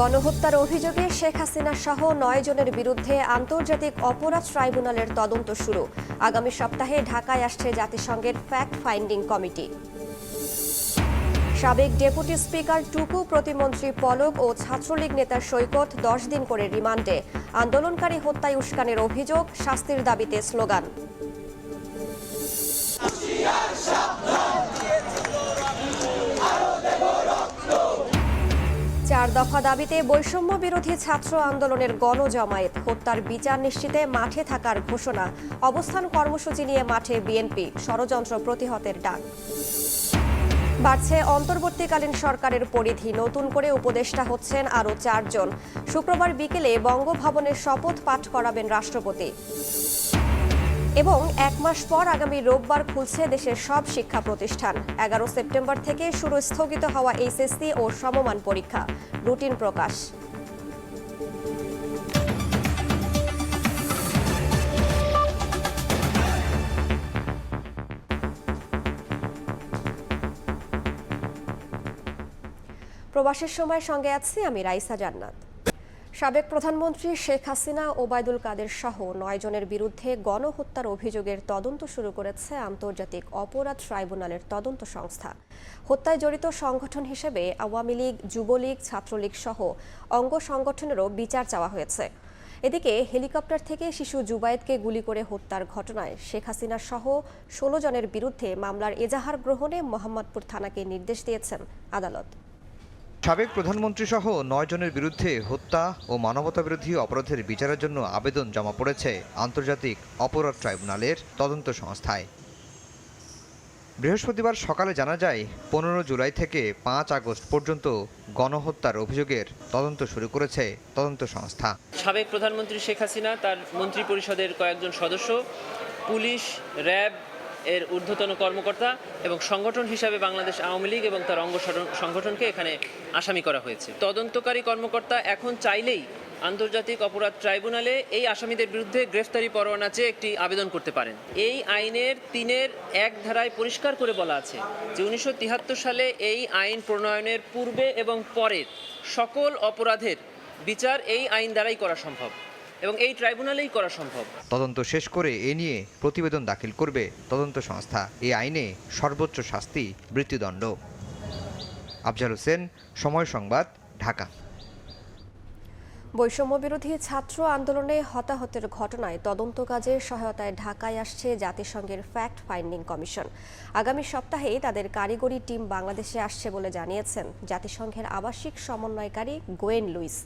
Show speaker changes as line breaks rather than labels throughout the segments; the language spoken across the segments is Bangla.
গণহত্যার অভিযোগে শেখ হাসিনা সহ ৯ জনের বিরুদ্ধে আন্তর্জাতিক অপরাধ ট্রাইব্যুনালের তদন্ত শুরু। আগামী সপ্তাহে ঢাকায় আসছে জাতিসংঘের ফ্যাক্ট ফাইন্ডিং কমিটি। সাবেক ডেপুটি স্পিকার টুকু, প্রতিমন্ত্রী পলক ও ছাত্রলীগ নেতা সৈকত ১০ দিন করে রিমান্ডে। আন্দোলনকারী হত্যায় উস্কানির অভিযোগ, শাস্তির দাবিতে স্লোগান। চার দফা দাবিতে বৈষম্য বিরোধী ছাত্র আন্দোলনের গণজমায়েত। হত্যার বিচার নিশ্চিতে মাঠে থাকার ঘোষণা। অবস্থান কর্মসূচি নিয়ে মাঠে বিএনপি, ষড়যন্ত্র প্রতিহতের ডাক। বাড়ছে অন্তর্বর্তীকালীন সরকারের পরিধি। নতুন করে উপদেষ্টা হচ্ছেন আরও ৪ জন। শুক্রবার বিকেলে বঙ্গভবনে শপথ পাঠ করাবেন রাষ্ট্রপতি। এবং ১ মাস পর আগামী রোববার খুলছে দেশের সব শিক্ষা প্রতিষ্ঠান। ১১ সেপ্টেম্বর থেকে শুরু স্থগিত হওয়া এইচএসসি ও সমমান পরীক্ষা। রুটিন প্রকাশ। প্রবাসের সময় সঙ্গে আছি আমি রাইসা জান্নাত। সাবেক প্রধানমন্ত্রী শেখ হাসিনা, ওবায়দুল কাদের সহ ৯ জনের বিরুদ্ধে গণহত্যার অভিযোগের তদন্ত শুরু করেছে আন্তর্জাতিক অপরাধ ট্রাইব্যুনালের তদন্ত সংস্থা। হত্যায় জড়িত সংগঠন হিসেবে আওয়ামী লীগ, যুবলীগ, ছাত্রলীগ সহ অঙ্গ সংগঠনেরও বিচার চাওয়া হয়েছে। এদিকে হেলিকপ্টার থেকে শিশু জুবায়েদকে গুলি করে হত্যার ঘটনায় শেখ হাসিনা সহ ১৬ জনের বিরুদ্ধে মামলার এজাহার গ্রহণে মোহাম্মদপুর থানাকে নির্দেশ দিয়েছেন আদালত।
সাবেক প্রধানমন্ত্রী সহ ৯ জনের বিরুদ্ধে হত্যা ও মানবতাবিরোধী অপরাধের বিচারের জন্য আবেদন জমা পড়েছে আন্তর্জাতিক অপরাধ ট্রাইব্যুনালের তদন্ত সংস্থায়। বৃহস্পতিবার সকালে জানা যায় ১৫ জুলাই থেকে ৫ আগস্ট পর্যন্ত গণহত্যার অভিযোগের তদন্ত শুরু করেছে তদন্ত সংস্থা।
সাবেক প্রধানমন্ত্রী শেখ হাসিনা, তার মন্ত্রী পরিষদের কয়েকজন সদস্য, পুলিশ, র্যাব এর ঊর্ধ্বতন কর্মকর্তা এবং সংগঠন হিসাবে বাংলাদেশ আওয়ামী লীগ এবং তার অঙ্গ সংগঠনকে এখানে আসামি করা হয়েছে। তদন্তকারী কর্মকর্তা এখন চাইলেই আন্তর্জাতিক অপরাধ ট্রাইব্যুনালে এই আসামিদের বিরুদ্ধে গ্রেফতারি পরোয়ানা চেয়ে একটি আবেদন করতে পারেন। এই আইনের ৩-১ ধারায় পরিষ্কার করে বলা আছে যে ১৯৭৩ সালে এই আইন প্রণয়নের পূর্বে এবং পরের সকল অপরাধের বিচার এই আইন দ্বারাই করা সম্ভব এবং এই ট্রাইব্যুনালেই করা সম্ভব।
তদন্ত শেষ করে এ নিয়ে প্রতিবেদন দাখিল করবে তদন্ত সংস্থা। এই আইনে সর্বোচ্চ শাস্তি মৃত্যুদণ্ড। আফজাল হোসেন, সময় সংবাদ, ঢাকা।
বৈষম্য বিরোধী ছাত্র আন্দোলনে হতাহতের ঘটনায় তদন্ত কাজে সহায়তায় ঢাকায় আসছে জাতিসংঘের ফ্যাক্ট ফাইন্ডিং কমিশন। আগামী সপ্তাহেই তাদের কারিগরি টিম বাংলাদেশে আসছে বলে জানিয়েছেন জাতিসংঘের আবাসিক সমন্বয়কারী গোয়েন লুইস।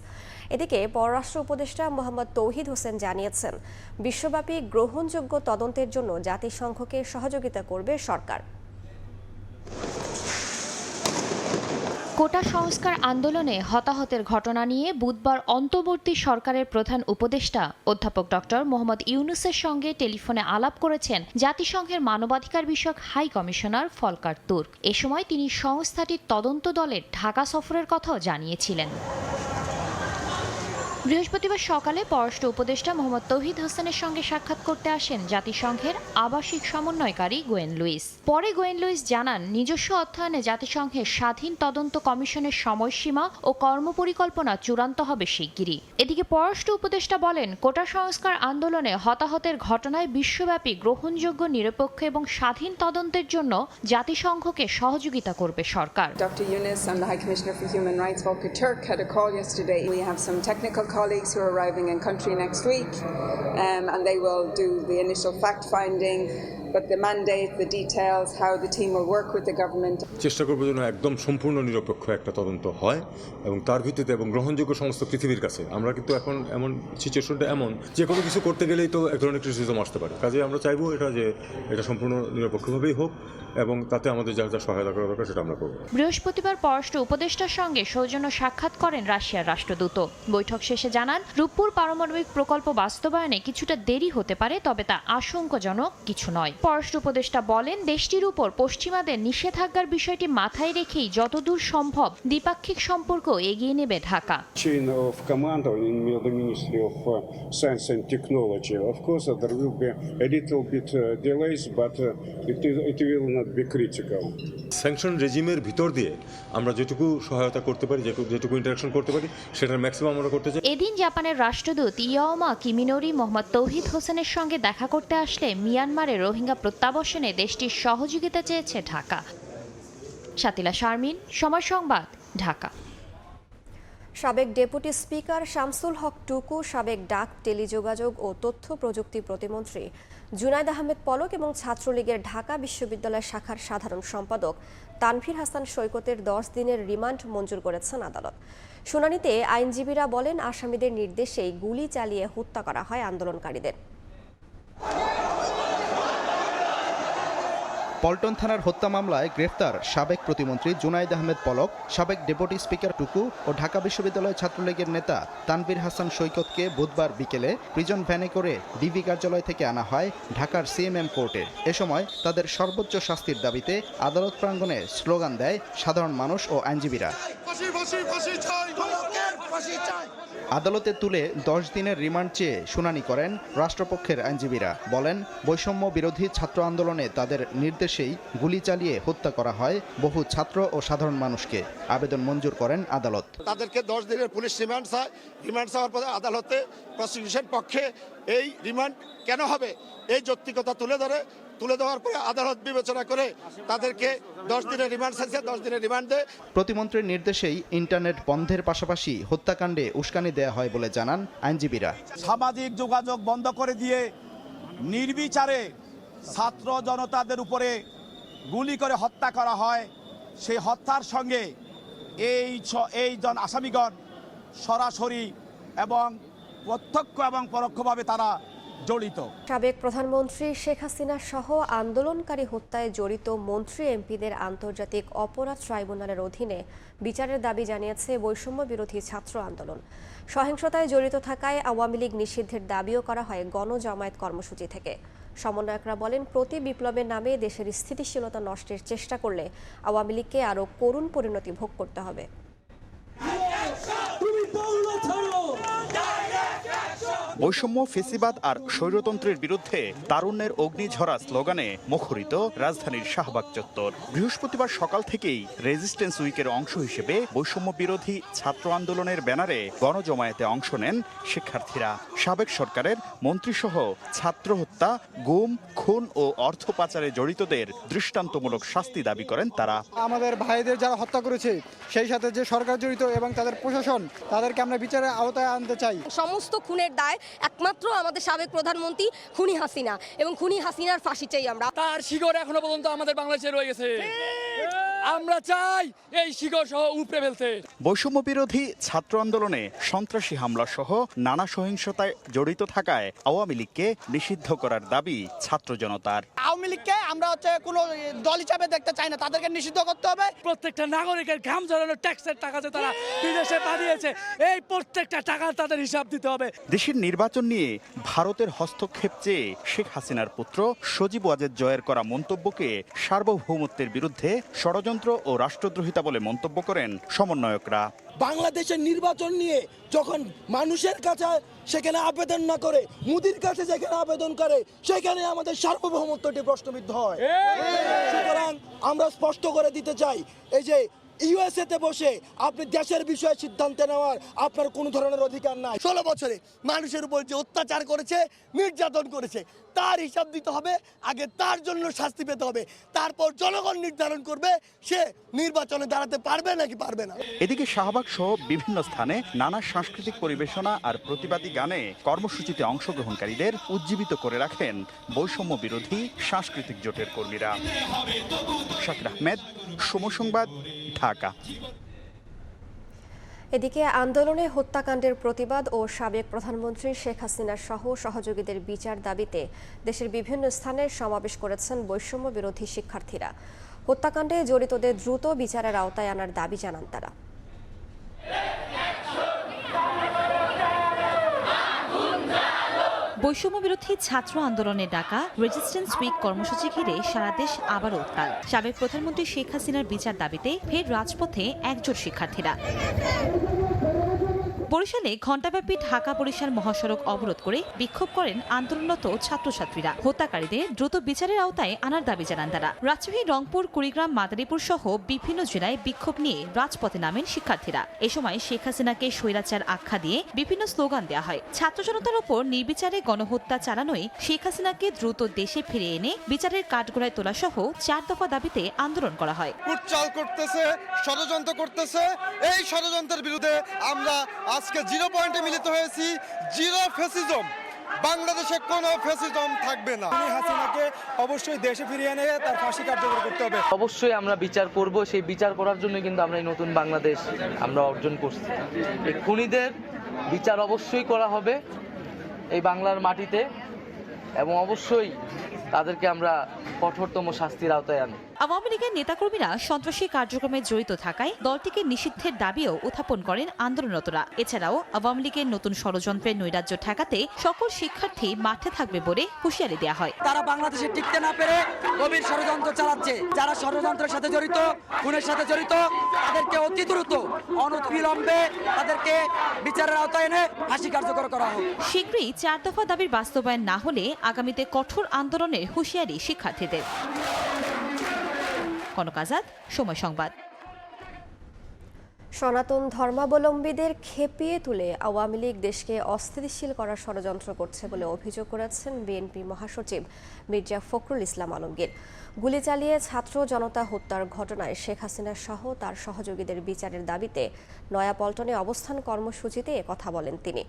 এদিকে পররাষ্ট্র উপদেষ্টা মোহাম্মদ তৌহিদ হোসেন জানিয়েছেন, বিশ্বব্যাপী গ্রহণযোগ্য তদন্তের জন্য জাতিসংঘকে সহযোগিতা করবে সরকার।
কোটা সংস্কার আন্দোলনে হতাহতের ঘটনা নিয়ে বুধবার অন্তর্বর্তী সরকারের প্রধান উপদেষ্টা অধ্যাপক ডক্টর মোহাম্মদ ইউনূসের সঙ্গে টেলিফোনে আলাপ করেছেন জাতিসংঘের মানবাধিকার বিষয়ক হাই কমিশনার ফলকার তুর্ক। এ সময় তিনি সংস্থাটির তদন্ত দলের ঢাকা সফরের কথাও জানিয়েছিলেন। বৃহস্পতিবার সকালে পররাষ্ট্র উপদেষ্টা মোহাম্মদ তৌহিদ হোসেনের সঙ্গে সাক্ষাৎ করতে আসেন জাতিসংঘের আবাসিক সমন্বয়কারী গোয়েন লুইস। পরে গোয়েন লুইস জানান, নিজস্ব অধ্যয়নে জাতিসংঘের স্বাধীন তদন্ত কমিশনের সময়সীমা ও কর্মপরিকল্পনা চূড়ান্ত হবে শিগগিরই। এদিকে পররাষ্ট্র উপদেষ্টা বলেন, কোটা সংস্কার আন্দোলনে হতাহতের ঘটনায় বিশ্বব্যাপী গ্রহণযোগ্য, নিরপেক্ষ এবং স্বাধীন তদন্তের জন্য জাতিসংঘকে সহযোগিতা করবে সরকার।
Dr. Yunus and the High Commissioner for Human Rights, Volker Turk, had a call yesterday. We have some technical colleagues who are arriving in country next week, and they will do the initial fact-finding, but the mandate, the details, how the team will work with the government.
চেষ্টা করব যেন একদম সম্পূর্ণ নিরপেক্ষ একটা তদন্ত হয় এবং তার ভিত্তিতে এবং গ্রহণযোগ্য সমস্ত পৃথিবীর কাছে। আমরা কিন্তু এখন এমন সিচুয়েশনটা এমন যে কোনো কিছু করতে গেলেই তো এক ধরনের ক্রিটিসিজম আসতে পারে। কাজে আমরা চাইবো এটা সম্পূর্ণ নিরপেক্ষভাবেই হোক এবং তাতে আমাদের যা যা সহায়তা করা দরকার সেটা আমরা করব।
বৃহস্পতিবার পররাষ্ট্র উপদেষ্টার সঙ্গে সৌজন্য সাক্ষাৎ করেন রাশিয়ার রাষ্ট্রদূত। বৈঠক শেষে জানান, রূপপুর পারমাণবিক প্রকল্প বাস্তবায়নে কিছুটা দেরি হতে পারে, তবে তা আশঙ্কাজনক কিছু নয়। পররাষ্ট্র উপদেষ্টা বলেন, দেশটির উপর পশ্চিমাদের নিষেধাজ্ঞার বিষয়টি মাথায় রেখেই যতদূর সম্ভব দ্বিপাক্ষিক সম্পর্ক এগিয়ে নেবে Dhaka.
Chain of command in the Ministry of Science and Technology. Of course, there will be a little bit delays, but it will not be critical.
Sanction রেজিমের ভিতর দিয়ে আমরা যেটুকু সহায়তা করতে পারি, যেটুকু ইন্টারাকশন করতে পারি, সেটার ম্যাক্সিমাম আমরা করতে চাই।
এদিন জাপানের রাষ্ট্রদূত ইয়াওমা কিমিনোরি মোহাম্মদ তৌহিদ হোসেনের সঙ্গে দেখা করতে আসলে মিয়ানমারের রোহিঙ্গা প্রত্যাবাসনে দেশটির সহযোগিতা চেয়েছে ঢাকা। শাতিলা শারমিন, সময় সংবাদ, ঢাকা।
সাবেক ডেপুটি স্পিকার শামসুল হক টুকু, সাবেক ডাক, টেলিযোগাযোগ ও তথ্য প্রযুক্তি প্রতিমন্ত্রী জুনায়েদ আহমেদ পলক এবং ছাত্রলীগের ঢাকা বিশ্ববিদ্যালয় শাখার সাধারণ সম্পাদক তানভীর হাসান সৈকতের 10 দিনের রিমান্ড মঞ্জুর করেছেন আদালত। শুনানিতে আইনজীবীরা বলেন, আসামিদের নির্দেশেই গুলি চালিয়ে হত্যা করা হয় আন্দোলনকারীদের।
পল্টন থানার হত্যা মামলায় গ্রেফতার সাবেক প্রতিমন্ত্রী জুনায়েদ আহমেদ পলক, সাবেক ডেপুটি স্পিকার টুকু ও ঢাকা বিশ্ববিদ্যালয় ছাত্রলীগের নেতা তানভীর হাসান সৈকতকে বুধবার বিকেলে প্রিজন ভ্যানে করে ডিবি কার্যালয় থেকে আনা হয় ঢাকার সিএমএম কোর্টে। এ সময় তাদের সর্বোচ্চ শাস্তির দাবিতে আদালত প্রাঙ্গণে স্লোগান দেয় সাধারণ মানুষ ও আইনজীবীরা। আদালতে তুলে 10 দিনের রিমান্ড চেয়ে শুনানি করেন রাষ্ট্রপক্ষের আইনজীবীরা। বলেন, বৈষম্য বিরোধী ছাত্র আন্দোলনে তাদের নির্দেশেই গুলি চালিয়ে হত্যা করা হয় বহু ছাত্র ও সাধারণ মানুষকে। আবেদন মঞ্জুর করেন আদালত।
তাদেরকে 10 দিনের পুলিশ রিমান্ড চায়। রিমান্ড চাওয়ার পরে আদালতে প্রসিকিউশন পক্ষে এই রিমান্ড কেন হবে এই যৌক্তিকতা তুলে দেওয়ার পরে আদালত বিবেচনা করে তাদেরকে 10 দিনের রিমান্ড চাইছে, 10 দিনের রিমান্ড দেয়।
প্রতিমন্ত্রীর নির্দেশেই ইন্টারনেট বন্ধের পাশাপাশি হত্যাকাণ্ডে উস্কানি দেয়া হয় বলে জানান আইনজীবীরা।
সামাজিক যোগাযোগ বন্ধ করে দিয়ে নির্বিচারে ছাত্র জনতাদের উপরে গুলি করে হত্যা করা হয়। সেই হত্যার সঙ্গে এই জন আসামিগণ সরাসরি এবং প্রত্যক্ষ এবং পরোক্ষভাবে তারা জড়িত।
সাবেক প্রধানমন্ত্রী শেখ হাসিনা সহ আন্দোলনকারী হত্যায় জড়িত মন্ত্রী এমপিদের আন্তর্জাতিক অপরাধ ট্রাইব্যুনালের অধীনে বিচারের দাবি জানিয়েছে বৈষম্য বিরোধী ছাত্র আন্দোলন। সহিংসতায় জড়িত থাকায় আওয়ামী লীগ নিষিদ্ধের দাবিও করা হয় গণজামায়াত কর্মসূচি থেকে। সমন্বয়করা বলেন, প্রতি বিপ্লবের নামে দেশের স্থিতিশীলতা নষ্টের চেষ্টা করলে আওয়ামী লীগকে আরও করুণ পরিণতি ভোগ করতে হবে।
বৈষম্য, ফেসিবাদ আর স্বৈরতন্ত্রের বিরুদ্ধে তারুণ্যের অগ্নিঝরা স্লোগানে মুখরিত রাজধানীর শাহবাগ চত্বর। বৃহস্পতিবার সকাল থেকেই রেজিস্ট্যান্স উইকের অংশ হিসেবে বৈষম্য বিরোধী ছাত্র আন্দোলনের ব্যানারে গণজমায়েতে অংশ নেন শিক্ষার্থীরা। সাবেক সরকারের মন্ত্রীসহ ছাত্র হত্যা, গুম, খুন ও অর্থ পাচারে জড়িতদের দৃষ্টান্তমূলক শাস্তি দাবি করেন তারা।
আমাদের ভাইদের যারা হত্যা করেছে, সেই সাথে যে সরকার জড়িত এবং তাদের প্রশাসন, তাদেরকে আমরা বিচারের আওতায় আনতে চাই।
সমস্ত খুনের দায় একমাত্র আমাদের সাবেক প্রধানমন্ত্রী খুনি হাসিনা, এবং খুনি হাসিনার ফাঁসি চাই আমরা।
তার শিকড় এখনো পর্যন্ত আমাদের বাংলাদেশে রয়ে গেছে, আমরা চাই এই শিকড় সহ উপড়ে ফেলতে।
বৈষম্য বিরোধী ছাত্র আন্দোলনে সন্ত্রাসী হামলা সহ নানা সহিংসতায় জড়িত থাকায় আওয়ামী লীগকে নিষিদ্ধ করার দাবি ছাত্র জনতার।
আওয়ামী লীগকে আমরা কোনো দল হিসাবে দেখতে চাই না, তাদেরকে নিষিদ্ধ করতে হবে।
প্রত্যেকটা নাগরিকের ঘাম ঝরানো ট্যাক্সের টাকা যে তারা বিদেশে পাঠিয়েছে, এই প্রত্যেকটা টাকা তাদের হিসাব দিতে হবে।
দেশের নির্বাচন নিয়ে ভারতের হস্তক্ষেপ চেয়ে শেখ হাসিনার পুত্র সজীব ওয়াজেদ জয়ের করা মন্তব্যকে সার্বভৌমত্বের বিরুদ্ধে ষড়যন্ত্র ও রাষ্ট্রদ্রোহিতা বলে মন্তব্য করেন সমন্বয়করা।
বাংলাদেশের নির্বাচন নিয়ে যখন মানুষের কাছে সেখানে আবেদন না করে মোদির কাছে যেখানে আবেদন করে, সেখানে আমাদের সার্বভৌমত্বটি প্রশ্নবিদ্ধ হয়। সুতরাং আমরা স্পষ্ট করে দিতে চাই, এই যে ইউএসএতে বসে আপনি দেশের বিষয়ে সিদ্ধান্ত নেওয়ার আপনার কোনো ধরনের অধিকার নাই। 16 বছরে মানুষের উপর যে অত্যাচার করেছে, নির্যাতন করেছে, তার হিসাব দিতে হবে। আগে তার জন্য শাস্তি পেতে হবে, তারপর জনগণ নির্ধারণ করবে সে নির্বাচনে দাঁড়াতে পারবে নাকি পারবে না।
এদিকে শাহবাগ সহ বিভিন্ন স্থানে নানা সাংস্কৃতিক পরিবেশনা আর প্রতিবাদী গানে কর্মসূচিতে অংশগ্রহণকারীদের উজ্জীবিত করে রাখেন বৈষম্য বিরোধী সাংস্কৃতিক জোটের কর্মীরা। শাকির আহমেদ, সময় সংবাদ, ঢাকা।
এদিকে আন্দোলনে হত্যাকাণ্ডের প্রতিবাদ ও সাবেক প্রধানমন্ত্রী শেখ হাসিনা সহ সহযোগীদের বিচার দাবিতে দেশের বিভিন্ন স্থানে সমাবেশ করেছেন বৈষম্য বিরোধী শিক্ষার্থীরা। হত্যাকাণ্ডে জড়িতদের দ্রুত বিচারের আওতায় আনার দাবি জানান তারা।
বৈষম্য বিরোধী ছাত্র আন্দোলনের ডাকা রেজিস্ট্যান্স উইক কর্মসূচি ঘিরে সারা দেশ আবারও উত্তাল। সাবেক প্রধানমন্ত্রী শেখ হাসিনার বিচার দাবিতে ফের রাজপথে একজোট শিক্ষার্থীরা। বরিশালে ঘণ্টাব্যাপী ঢাকা বরিশাল মহাসড়ক অবরোধ করে বিক্ষোভ করেন আন্দোলনরত ছাত্রছাত্রীরা। হত্যাকারীদের দ্রুত বিচারের আওতায় আনার দাবি জানান তারা। রাজশাহী, রংপুর, কুড়িগ্রাম, মাদারীপুর সহ বিভিন্ন জেলায় বিক্ষোভ নিয়ে রাজপথে নামেন শিক্ষার্থীরা। এ সময় শেখ হাসিনাকে স্বৈরাচার আখ্যা দিয়ে বিভিন্ন স্লোগান দেওয়া হয়। ছাত্র জনতার ওপর নির্বিচারে গণহত্যা চালানোই শেখ হাসিনাকে দ্রুত দেশে ফিরে এনে বিচারের কাঠগড়ায় তোলা সহ 4 দফা দাবিতে আন্দোলন করা হয়।
কুটচাল করতেছে, ষড়যন্ত্র করতেছে। এই ষড়যন্ত্রের বিরুদ্ধে আমরা আজকে 0 পয়েন্টে মিলিত হয়েছি। 0 ফ্যাসিজম, বাংলাদেশে কোনো ফ্যাসিজম থাকবে না।
হাসিনাকে অবশ্যই দেশে ফিরিয়ে এনে তার ফাঁসি কার্যকর করতে হবে।
অবশ্যই আমরা বিচার করব। সেই বিচার করার জন্য কিন্তু আমরা এই নতুন বাংলাদেশ আমরা অর্জন করছি। এই খুনিদের বিচার অবশ্যই করা হবে এই বাংলার মাটিতে, এবং অবশ্যই তাদেরকে আমরা কঠোরতম শাস্তির আওতায় আনব।
আওয়ামী লীগের নেতাকর্মীরা সন্ত্রাসী কার্যক্রমে জড়িত থাকায় দলটিকে নিষিদ্ধের দাবিও উত্থাপন করেন আন্দোলনরতরা। এছাড়াও আওয়ামী লীগের নতুন ষড়যন্ত্রের নৈরাজ্য ঠেকাতে সকল শিক্ষার্থী মাঠে থাকবে বলে হুঁশিয়ারি দেওয়া হয়।
তারা বাংলাদেশে টিকতে না পেরে গভীর ষড়যন্ত্র চালাচ্ছে। যারা ষড়যন্ত্রের সাথে জড়িত, খুনের সাথে জড়িত, তাদেরকে অতি দ্রুত অনতিবিলম্বে তাদেরকে বিচারের আওতায় এনে ফাঁসি কার্যকর করা হোক।
শীঘ্রই 4 দফা দাবির বাস্তবায়ন না হলে আগামীতে কঠোর আন্দোলনের হুঁশিয়ারি শিক্ষার্থীদের। কনক আজাদ, সময় সংবাদ।
সনাতন ধর্মাবলম্বীদের খেপিয়ে তুলে আওয়ামী লীগ দেশকে অস্থিতিশীল করার ষড়যন্ত্র করছে বলে অভিযোগ করেছেন বিএনপি মহাসচিব মির্জা ফখরুল ইসলাম আলমগীর। গুলি চালিয়ে ছাত্র জনতা হত্যার ঘটনায় শেখ হাসিনা সহ তার সহযোগীদের বিচারের দাবিতে নয়াপল্টনে অবস্থান কর্মসূচিতে কথা বলেন তিনি।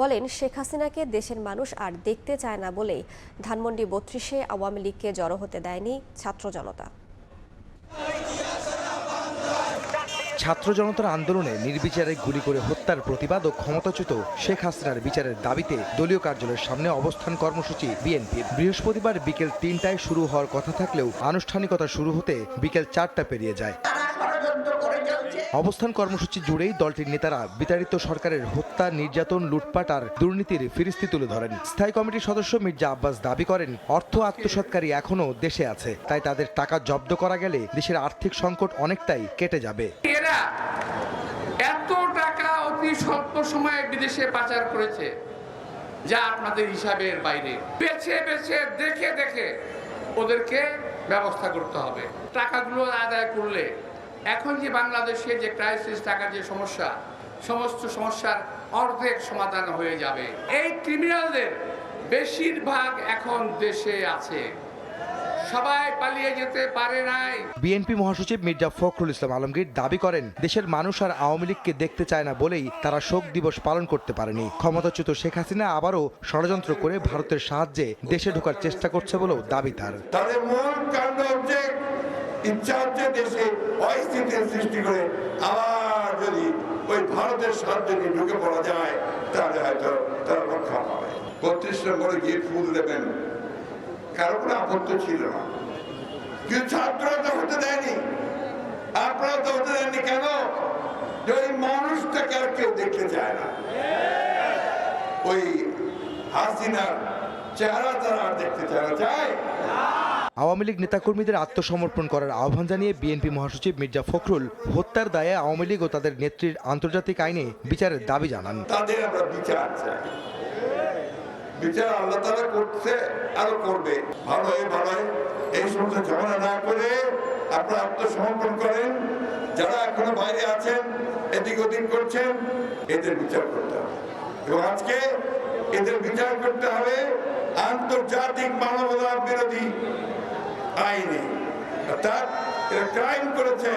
বলেন, শেখ হাসিনাকে দেশের মানুষ আর দেখতে চায় না বলেই ধানমন্ডি 32-এ আওয়ামী লীগকে জড়ো হতে দেয়নি ছাত্র জনতা।
ছাত্র জনতার আন্দোলনে নির্বিচারে গুলি করে হত্যার প্রতিবাদ ও ক্ষমতাচ্যুত শেখ হাসিনার বিচারের দাবিতে দলীয় কার্যালয়ের সামনে অবস্থান কর্মসূচি বিএনপির। বৃহস্পতিবার বিকেল 3টায় শুরু হওয়ার কথা থাকলেও আনুষ্ঠানিকতা শুরু হতে বিকেল 4টা পেরিয়ে যায়। অবস্থান কর্মসূচি জুড়েই দলটির নেতারা বিতাড়িত সরকারের হত্যা, নির্যাতন, লুটপাট আর দুর্নীতির ফিরিস্তি তুলে ধরেন। স্থায়ী কমিটির সদস্য মির্জা আব্বাস দাবি করেন, অর্থ আত্মসাৎকারী এখনও দেশে আছে, তাই তাদের টাকা জব্দ করা গেলে দেশের আর্থিক সংকট অনেকটাই কেটে যাবে।
এরা এত টাকা অতি স্বল্প সময়ে বিদেশে পাচার করেছে যা আপনাদের হিসাবের বাইরে। বেছে বেছে দেখে দেখে ওদেরকে ব্যবস্থা করতে হবে। টাকাগুলো আদায় করলে এখন যে বাংলাদেশে যে ক্রাইসিস, টাকার যে সমস্যা, সমস্ত সমস্যার অর্ধেক সমাধান হয়ে যাবে। এই ক্রিমিনালদের বেশিরভাগ এখন দেশে আছে, সবাই পালিয়ে যেতে পারে নাই।
বিএনপি মহাসচিব মির্জা ফখরুল ইসলাম আলমগীর দাবি করেন, দেশের মানুষ আর আওয়ামী লীগকে দেখতে চায় না বলেই তারা শোক দিবস পালন করতে পারেনি। ক্ষমতাচ্যুত শেখ হাসিনা আবারও ষড়যন্ত্র করে ভারতের সাহায্যে দেশে ঢোকার চেষ্টা করছে বলেও দাবি তার।
তাদের মূল কাণ্ড হচ্ছে ইচ্ছা হচ্ছে দেশে অস্থিতির সৃষ্টি করে আবার যদি ওই ভারতের সাহায্যে ঢুকে পড়া যায় তাহলে হয়তো তারা রক্ষা পাবে। 32 নম্বরে গিয়ে ফুল দেবেন, কারো কোনো আপত্তি ছিল না, কিন্তু ছাত্ররা তো হতে দেয়নি। আপনারা তো হতে দেননি কেন? ওই মানুষটাকে আর কেউ দেখতে চায় না, ওই হাসিনার চেহারা তারা আর দেখতে চায় না। চায়
আওয়ামী লীগ নেতাকর্মীদের আত্মসমর্পণ করার আহ্বান জানিয়ে বিএনপি মহাসচিব মির্জা ফখরুল হত্যার দায়ে আওয়ামী লীগ ও তাদের নেত্রীর আন্তর্জাতিক আইনে বিচারের দাবি জানান।
তাদের আমরা বিচার চাই, বিচার আল্লাহ তাআলা করছে, আরো করবে। ভালো এই সমস্ত ঝামেলা না করে আপনারা আত্মসমর্পণ করেন। যারা এখনো বাইরে আছেন, এদিক ওদিক করছেন, এদের বিচার করতে হবে, এবং আজকে এদের বিচার করতে হবে আন্তর্জাতিক মানবতা বিরোধী আইনে, অর্থাৎ এরা ক্রাইম করেছে।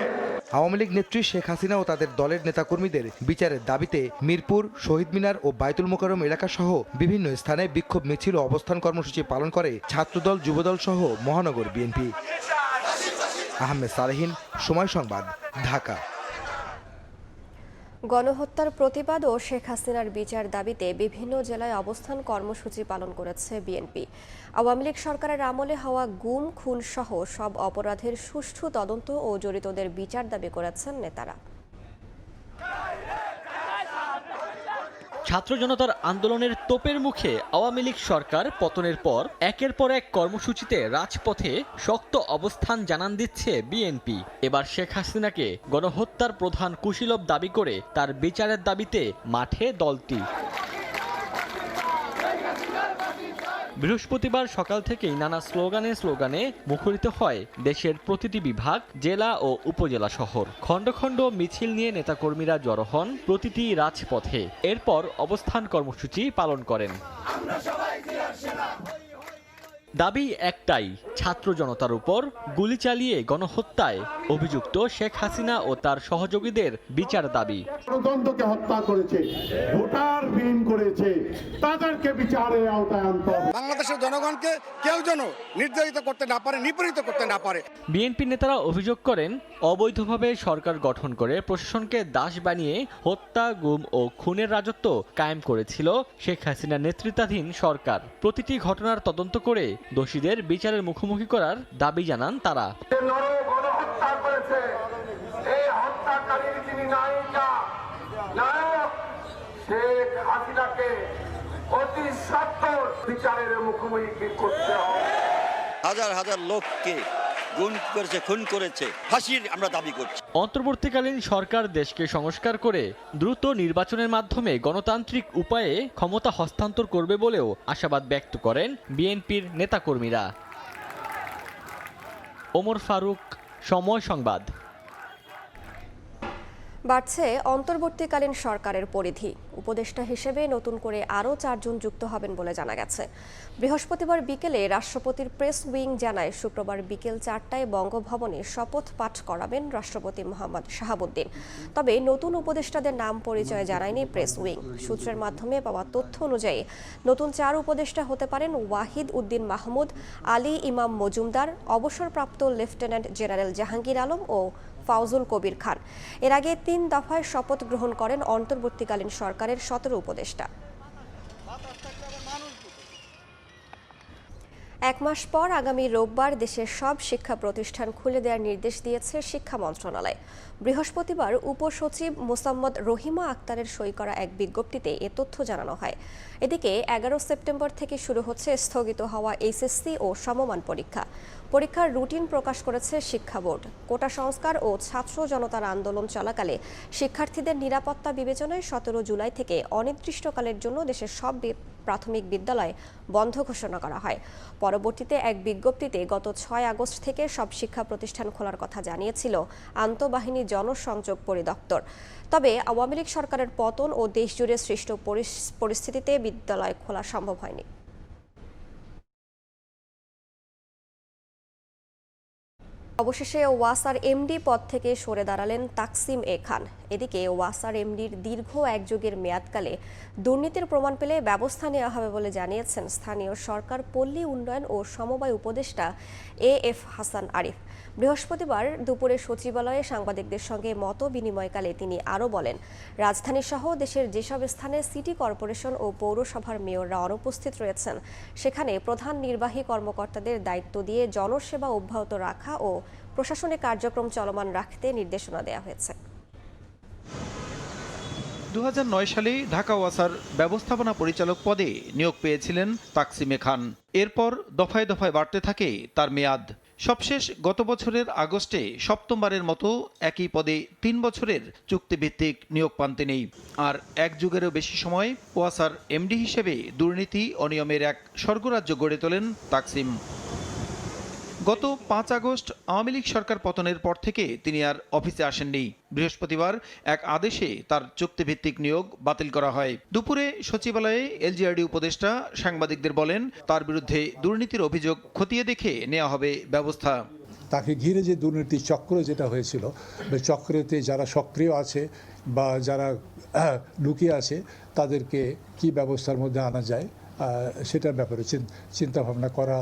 আওয়ামী লীগ নেত্রী শেখ হাসিনা ও তাদের দলের নেতাকর্মীদের বিচারের দাবিতে মিরপুর, শহীদ মিনার ও বাইতুল মোকাররম এলাকা সহ বিভিন্ন স্থানে বিক্ষোভ মিছিল ও অবস্থান কর্মসূচি পালন করে ছাত্রদল, যুবদল সহ মহানগর বিএনপি। আহমেদ সালেহীন, সময় সংবাদ, ঢাকা।
গণহত্যার প্রতিবাদ ও শেখ হাসিনার বিচার দাবিতে বিভিন্ন জেলায় অবস্থান কর্মসূচি পালন করেছে বিএনপি। আওয়ামী লীগ সরকারের আমলে হওয়া গুম, খুন সহ সব অপরাধের সুষ্ঠু তদন্ত ও জড়িতদের বিচার দাবি করেছেন নেতারা।
ছাত্র জনতার আন্দোলনের তোপের মুখে আওয়ামী লীগ সরকার পতনের পর একের পর এক কর্মসূচিতে রাজপথে শক্ত অবস্থান জানান দিচ্ছে বিএনপি। এবার শেখ হাসিনাকে গণহত্যার প্রধান কুশীলব দাবি করে তার বিচারের দাবিতে মাঠে দলটি। বৃহস্পতিবার সকাল থেকেই নানা স্লোগানে মুখরিত হয় দেশের প্রতিটি বিভাগ, জেলা ও উপজেলা শহর। খণ্ড খণ্ড মিছিল নিয়ে নেতাকর্মীরা জড়ো হন প্রতিটি রাজপথে। এরপর অবস্থান কর্মসূচি পালন করেন। দাবি একটাই, ছাত্র জনতার উপর গুলি চালিয়ে গণহত্যায় অভিযুক্ত শেখ হাসিনা ও তার সহযোগীদের বিচার দাবি।
গণতন্ত্রকে হত্যা করেছে, ভোটার বিহীন করেছে, তাদেরকে বিচারের আওতায় আনতে হবে।
বাংলাদেশের জনগণকে কেউ যেন নির্যাতিত করতে না পারে, নিপীড়িত করতে না পারে।
বিএনপি নেতারা অভিযোগ করেন, অবৈধভাবে সরকার গঠন করে প্রশাসনকে দাস বানিয়ে হত্যা, গুম ও খুনের রাজত্ব কায়েম করেছিল শেখ হাসিনার নেতৃত্বাধীন সরকার। প্রতিটি ঘটনার তদন্ত করে দোষীদের বিচারের মুখোমুখি করার দাবি জানান তারা।
গণহত্যা করেছে, এই হত্যাকারীর যিনি নায়ক শেখ হাসিনাকে অতি সত্বর বিচারের মুখোমুখি করতে হবে।
হাজার হাজার লোককে খুন করেছে, ফাঁসির আমরা দাবি করছি।
অন্তর্বর্তীকালীন সরকার দেশকে সংস্কার করে দ্রুত নির্বাচনের মাধ্যমে গণতান্ত্রিক উপায়ে ক্ষমতা হস্তান্তর করবে বলেও আশাবাদ ব্যক্ত করেন বিএনপির নেতাকর্মীরা। ওমর ফারুক, সময় সংবাদ।
বাড়ছে অন্তর্বর্তীকালীন সরকারের পরিধি। উপদেষ্টা হিসেবে নতুন করে আরও 4 জন যুক্ত হবেন বলে জানা গেছে। বৃহস্পতিবার বিকেলে রাষ্ট্রপতির প্রেস উইং জানায়, শুক্রবার বিকেল 4টায় বঙ্গভবনে শপথ পাঠ করাবেন রাষ্ট্রপতি মোহাম্মদ শাহাবুদ্দিন। তবে নতুন উপদেষ্টাদের নাম পরিচয় জানায়নি প্রেস উইং। সূত্রের মাধ্যমে পাওয়া তথ্য অনুযায়ী নতুন 4 উপদেষ্টা হতে পারেন ওয়াহিদ উদ্দিন মাহমুদ, আলী ইমাম মজুমদার, অবসরপ্রাপ্ত লেফটেন্যান্ট জেনারেল জাহাঙ্গীর আলম ও ফাউজুল কবির খান। এর আগে 3 দফায় শপথ গ্রহণ করেন অন্তর্বর্তীকালীন সরকারের 17 উপদেষ্টা। 1 মাস পর আগামী রোববার দেশের সব শিক্ষা প্রতিষ্ঠান খুলে দেওয়ার নির্দেশ দিয়েছে শিক্ষা মন্ত্রণালয়। বৃহস্পতিবার উপসচিব মোসাম্মদ রহিমা আক্তারের সই করা এক বিজ্ঞপ্তিতে এ তথ্য জানানো হয়। এদিকে 11 সেপ্টেম্বর থেকে শুরু হচ্ছে স্থগিত হওয়া এইচএসসি ও সমমান পরীক্ষা। পরীক্ষার রুটিন প্রকাশ করেছে শিক্ষা বোর্ড। কোটা সংস্কার ও ছাত্র জনতার আন্দোলন চলাকালে শিক্ষার্থীদের নিরাপত্তা বিবেচনায় 17 জুলাই থেকে অনির্দিষ্টকালের জন্য দেশের সব প্রাথমিক বিদ্যালয় বন্ধ ঘোষণা করা হয়। পরবর্তীতে এক বিজ্ঞপ্তিতে গত 6 আগস্ট থেকে সব শিক্ষা প্রতিষ্ঠান খোলার কথা জানিয়েছিল আন্তঃবাহিনী জনসংযোগ পরিদপ্তর। তবে আওয়ামী লীগ সরকারের পতন ও দেশজুড়ে সৃষ্ট পরিস্থিতিতে বিদ্যালয় খোলা সম্ভব হয়নি। অবশেষে ওয়াসার এমডি পদ থেকে সরে দাঁড়ালেন তাকসিম এ খান। এদিকে ওয়াসার এমডির দীর্ঘ 1 যুগের মেয়াদকালে দুর্নীতির প্রমাণ পেলে ব্যবস্থা নেওয়া হবে বলে জানিয়েছেন স্থানীয় সরকার, পল্লী উন্নয়ন ও সমবায় উপদেষ্টা এএফ হাসান আরিফ। বৃহস্পতিবার দুপুরে সচিবালয়ে সাংবাদিকদের সঙ্গে মত বিনিময়কালে তিনি আরও বলেন, রাজধানীসহ দেশের যেসব স্থানে সিটি কর্পোরেশন ও পৌরসভার মেয়ররা অনুপস্থিত রয়েছেন সেখানে প্রধান নির্বাহী কর্মকর্তাদের দায়িত্ব দিয়ে জনসেবা অব্যাহত রাখা ও প্রশাসনিক কার্যক্রম চলমান রাখতে নির্দেশনা দেওয়া হয়েছে।
2009 সালে ঢাকা ওয়াসার ব্যবস্থাপনা পরিচালক পদে নিয়োগ পেয়েছিলেন তাকসিমে খান। এরপর দফায় দফায় বাড়তে থাকে তার মেয়াদ। সবশেষ গত বছরের আগস্টে 7মবারের মতো একই পদে 3 বছরের চুক্তিভিত্তিক নিয়োগ পান তিনি। আর 1 যুগেরও বেশি সময় ওয়াসার এমডি হিসেবে দুর্নীতি অনিয়মের এক স্বর্গরাজ্য গড়ে তোলেন তাকসিম। গত 5 আগস্ট আওয়ামী লীগ সরকার পতনের পর থেকে তিনি আর অফিসে আসেননি। বৃহস্পতিবার এক আদেশে তার চুক্তিভিত্তিক নিয়োগ বাতিল করা হয়। দুপুরে সচিবালয়ে এলজিআরডি উপদেষ্টা সাংবাদিকদের বলেন, তার বিরুদ্ধে দুর্নীতির অভিযোগ খতিয়ে দেখে নেওয়া হবে ব্যবস্থা।
তাকে ঘিরে যে দুর্নীতির চক্র যেটা হয়েছিল, চক্রেতে যারা সক্রিয় আছে বা যারা লুকিয়ে আছে তাদেরকে কি ব্যবস্থার মধ্যে আনা যায় সেটার ব্যাপারে চিন্তা ভাবনা করা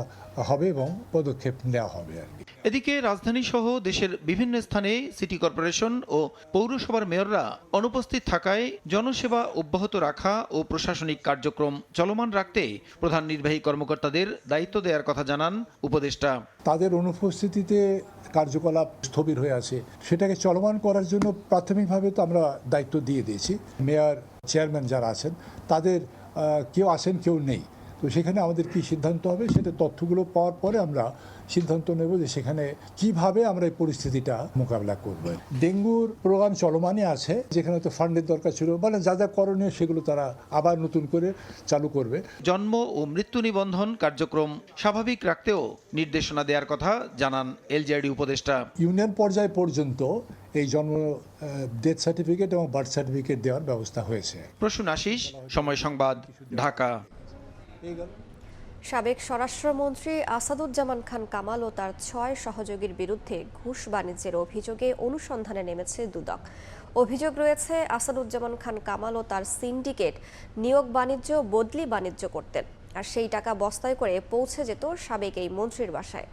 হবে এবং পদক্ষেপ নেওয়া হবে আর কি।
এদিকে রাজধানী সহ দেশের বিভিন্ন স্থানে সিটি কর্পোরেশন ও পৌরসভার মেয়ররা অনুপস্থিত থাকায় জনসেবা অব্যাহত রাখা ও প্রশাসনিক কার্যক্রম চলমান রাখতে প্রধান নির্বাহী কর্মকর্তাদের দায়িত্ব দেওয়ার কথা জানান উপদেষ্টা।
তাদের অনুপস্থিতিতে কার্যকলাপ স্থবির হয়ে আছে, সেটাকে চলমান করার জন্য প্রাথমিকভাবে তো আমরা দায়িত্ব দিয়ে দিয়েছি। মেয়র, চেয়ারম্যান যারা আছেন তাদের কেউ আছেন কেউ নেই, তো সেখানে আমাদের কি সিদ্ধান্ত হবে সেটা তথ্যগুলো পাওয়ার পরে আমরা সিদ্ধান্ত নেব যে সেখানে কিভাবে আমরা এই পরিস্থিতিটা মোকাবিলা করব। ডেঙ্গুর প্রোগ্রাম চলমানই আছে, যেখানে তো ফান্ডের দরকার ছিল, মানে যা যা করণীয় সেগুলো তারা আবার নতুন করে চালু করবে।
জন্ম ও মৃত্যু নিবন্ধন কার্যক্রম স্বাভাবিক রাখতেও নির্দেশনা দেওয়ার কথা জানান এলজিআইডি উপদেষ্টা।
ইউনিয়ন পর্যায় পর্যন্ত এই জন্ম ডেথ সার্টিফিকেট এবং বার্থ সার্টিফিকেট দেওয়ার ব্যবস্থা হয়েছে।
প্রসূন আশিস, সময় সংবাদ, ঢাকা।
সাবেক স্বরাষ্ট্রমন্ত্রী আসাদুজ্জামান খান কামাল ও তার 6 সহযোগীর বিরুদ্ধে ঘুষ বাণিজ্যের অভিযোগে অনুসন্ধানে নেমেছে দুদক। অভিযোগ রয়েছে আসাদুজ্জামান খান কামাল ও তার সিন্ডিকেট নিয়োগ বাণিজ্য, বদলি বাণিজ্য করতেন, আর সেই টাকা বস্তায় করে পৌঁছে যেত সাবেক এই মন্ত্রীর বাসায়।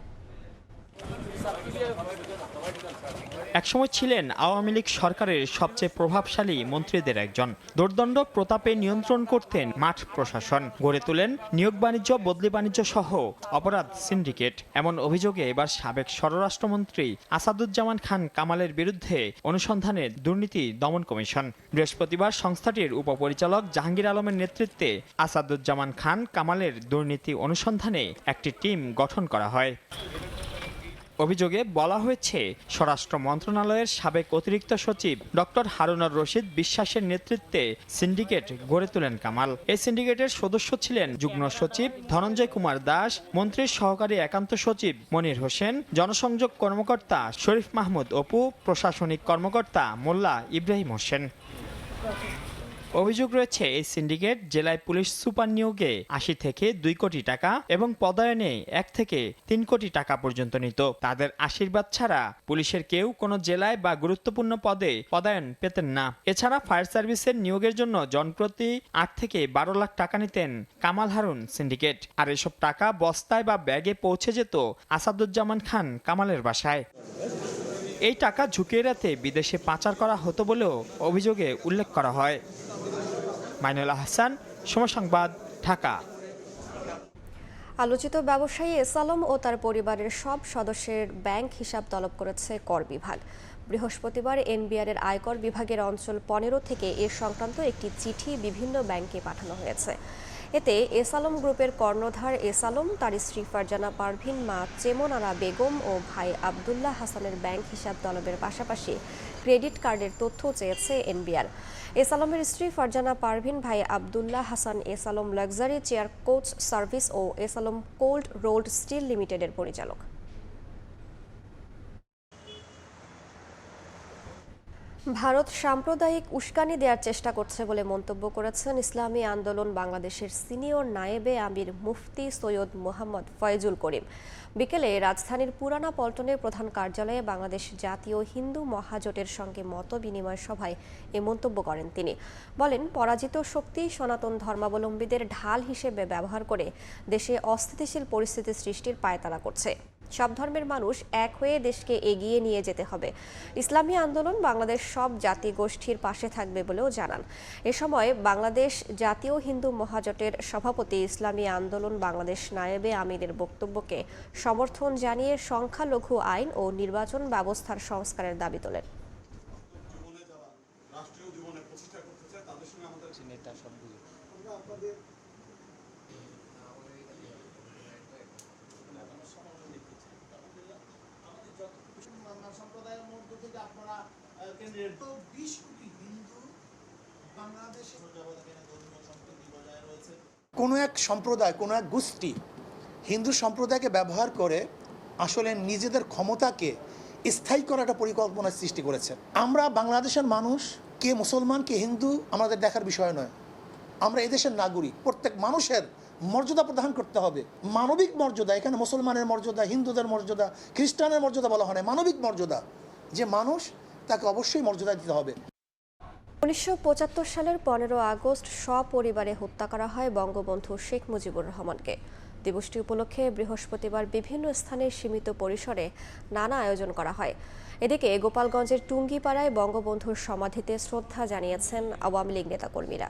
একসময় ছিলেন আওয়ামী লীগ সরকারের সবচেয়ে প্রভাবশালী মন্ত্রীদের একজন। দুর্দণ্ড প্রতাপে নিয়ন্ত্রণ করতেন মাঠ প্রশাসন, গড়ে তোলেন নিয়োগ বাণিজ্য, বদলি বাণিজ্য সহ অপরাধ সিন্ডিকেট। এমন অভিযোগে এবার সাবেক স্বরাষ্ট্রমন্ত্রী আসাদুজ্জামান খান কামালের বিরুদ্ধে অনুসন্ধানে দুর্নীতি দমন কমিশন। বৃহস্পতিবার সংস্থাটির উপপরিচালক জাহাঙ্গীর আলমের নেতৃত্বে আসাদুজ্জামান খান কামালের দুর্নীতি অনুসন্ধানে একটি টিম গঠন করা হয়। অভিযোগে বলা হয়েছে, স্বরাষ্ট্র মন্ত্রণালয়ের সাবেক অতিরিক্ত সচিব ডক্টর হারুনুর রশিদ বিশ্বাসের নেতৃত্বে সিন্ডিকেট গড়ে তোলেন কামাল। এই সিন্ডিকেটের সদস্য ছিলেন যুগ্ম সচিব ধনঞ্জয় কুমার দাস, মন্ত্রীর সহকারী একান্ত সচিব মনির হোসেন, জনসংযোগ কর্মকর্তা শরীফ মাহমুদ অপু, প্রশাসনিক কর্মকর্তা মোল্লা ইব্রাহিম হোসেন। অভিযোগ রয়েছে, এই সিন্ডিকেট জেলায় পুলিশ সুপার নিয়োগে 80 থেকে 2 কোটি টাকা এবং পদায়নে 1 থেকে 3 কোটি টাকা পর্যন্ত নিত। তাদের আশীর্বাদ ছাড়া পুলিশের কেউ কোনো জেলায় বা গুরুত্বপূর্ণ পদে পদায়ন পেতেন না। এছাড়া ফায়ার সার্ভিসের নিয়োগের জন্য জনপ্রতি 8 থেকে 12 লাখ টাকা নিতেন কামাল হারুন সিন্ডিকেট, আর এসব টাকা বস্তায় বা ব্যাগে পৌঁছে যেত আসাদুজ্জামান খান কামালের বাসায়। এই টাকা ঝুঁকি এড়াতে বিদেশে পাচার করা হতো বলেও অভিযোগে উল্লেখ করা হয়। মাইনুল হাসান, সময় সংবাদ, ঢাকা।
আলোচিত ব্যবসায়ী এস আলম ও তার পরিবারের সব সদস্যের ব্যাংক হিসাব তলব করেছে কর বিভাগ। বৃহস্পতিবার এনবিআরের আয়কর বিভাগের অঞ্চল 15 থেকে এ সংক্রান্ত একটি চিঠি বিভিন্ন ব্যাংকে পাঠানো হয়েছে। এতে এস আলম গ্রুপের কর্ণধার এস আলম, তার স্ত্রী ফারজানা পারভিন, মা চেমনারা বেগম ও ভাই আবদুল্লাহ হাসানের ব্যাংক হিসাব তলবের পাশাপাশি ক্রেডিট কার্ডের তথ্য চেয়েছে এনবিআর। এস আলমের স্ত্রী ফারজানা পারভিন, ভাই Abdullah Hasan S Alam luxury chair coach service ও S Alam cold rolled steel লিমিটেডের পরিচালক। ভারত সাম্প্রদায়িক উস্কানি দেওয়ার চেষ্টা করছে বলে মন্তব্য করেছেন ইসলামী আন্দোলন বাংলাদেশের সিনিয়র নায়েবে আমির মুফতি সৈয়দ মোহাম্মদ ফয়জুল করিম। বিকেলে রাজধানীর পুরানা পল্টনের প্রধান কার্যালয়ে বাংলাদেশ জাতীয় হিন্দু মহাজোটের সঙ্গে মত বিনিময় সভায় এ মন্তব্য করেন তিনি। বলেন, পরাজিত শক্তি সনাতন ধর্মাবলম্বীদের ঢাল হিসেবে ব্যবহার করে দেশে অস্থিতিশীল পরিস্থিতি সৃষ্টির পায়তারা করছে। সব ধর্মের মানুষ এক হয়ে দেশকে এগিয়ে নিয়ে যেতে হবে। ইসলামী আন্দোলন বাংলাদেশ সব জাতি গোষ্ঠীর পাশে থাকবে বলেও জানান। এ সময় বাংলাদেশ জাতীয় হিন্দু মহাজোটের সভাপতি ইসলামী আন্দোলন বাংলাদেশ নায়েবে আমিরের বক্তব্যকে সমর্থন জানিয়ে সংখ্যালঘু আইন ও নির্বাচন ব্যবস্থার সংস্কারের দাবি তোলেন।
কোনো এক সম্প্রদায়, কোনো এক গোষ্ঠী হিন্দু সম্প্রদায়কে ব্যবহার করে আসলে নিজেদের ক্ষমতাকে স্থায়ী করার একটা পরিকল্পনা সৃষ্টি করেছে। আমরা বাংলাদেশের মানুষ, কে মুসলমান কে হিন্দু আমাদের দেখার বিষয় নয়। আমরা এদেশের নাগরিক, প্রত্যেক মানুষের মর্যাদা প্রদান করতে হবে, মানবিক মর্যাদা। এখানে মুসলমানের মর্যাদা, হিন্দুদের মর্যাদা, খ্রিস্টানের মর্যাদা বলা হয় না, মানবিক মর্যাদা। যে মানুষ তাকে অবশ্যই মর্যাদা দিতে হবে।
1975 সালের 15 আগস্ট সপরিবারে হত্যা করা হয় বঙ্গবন্ধু শেখ মুজিবুর রহমানকে। দিবসটি উপলক্ষে বৃহস্পতিবার বিভিন্ন স্থানে সীমিত পরিসরে নানা আয়োজন করা হয়। এদিকে গোপালগঞ্জের টুঙ্গিপাড়ায় বঙ্গবন্ধুর সমাধিতে শ্রদ্ধা জানিয়েছেন আওয়ামী লীগ নেতাকর্মীরা।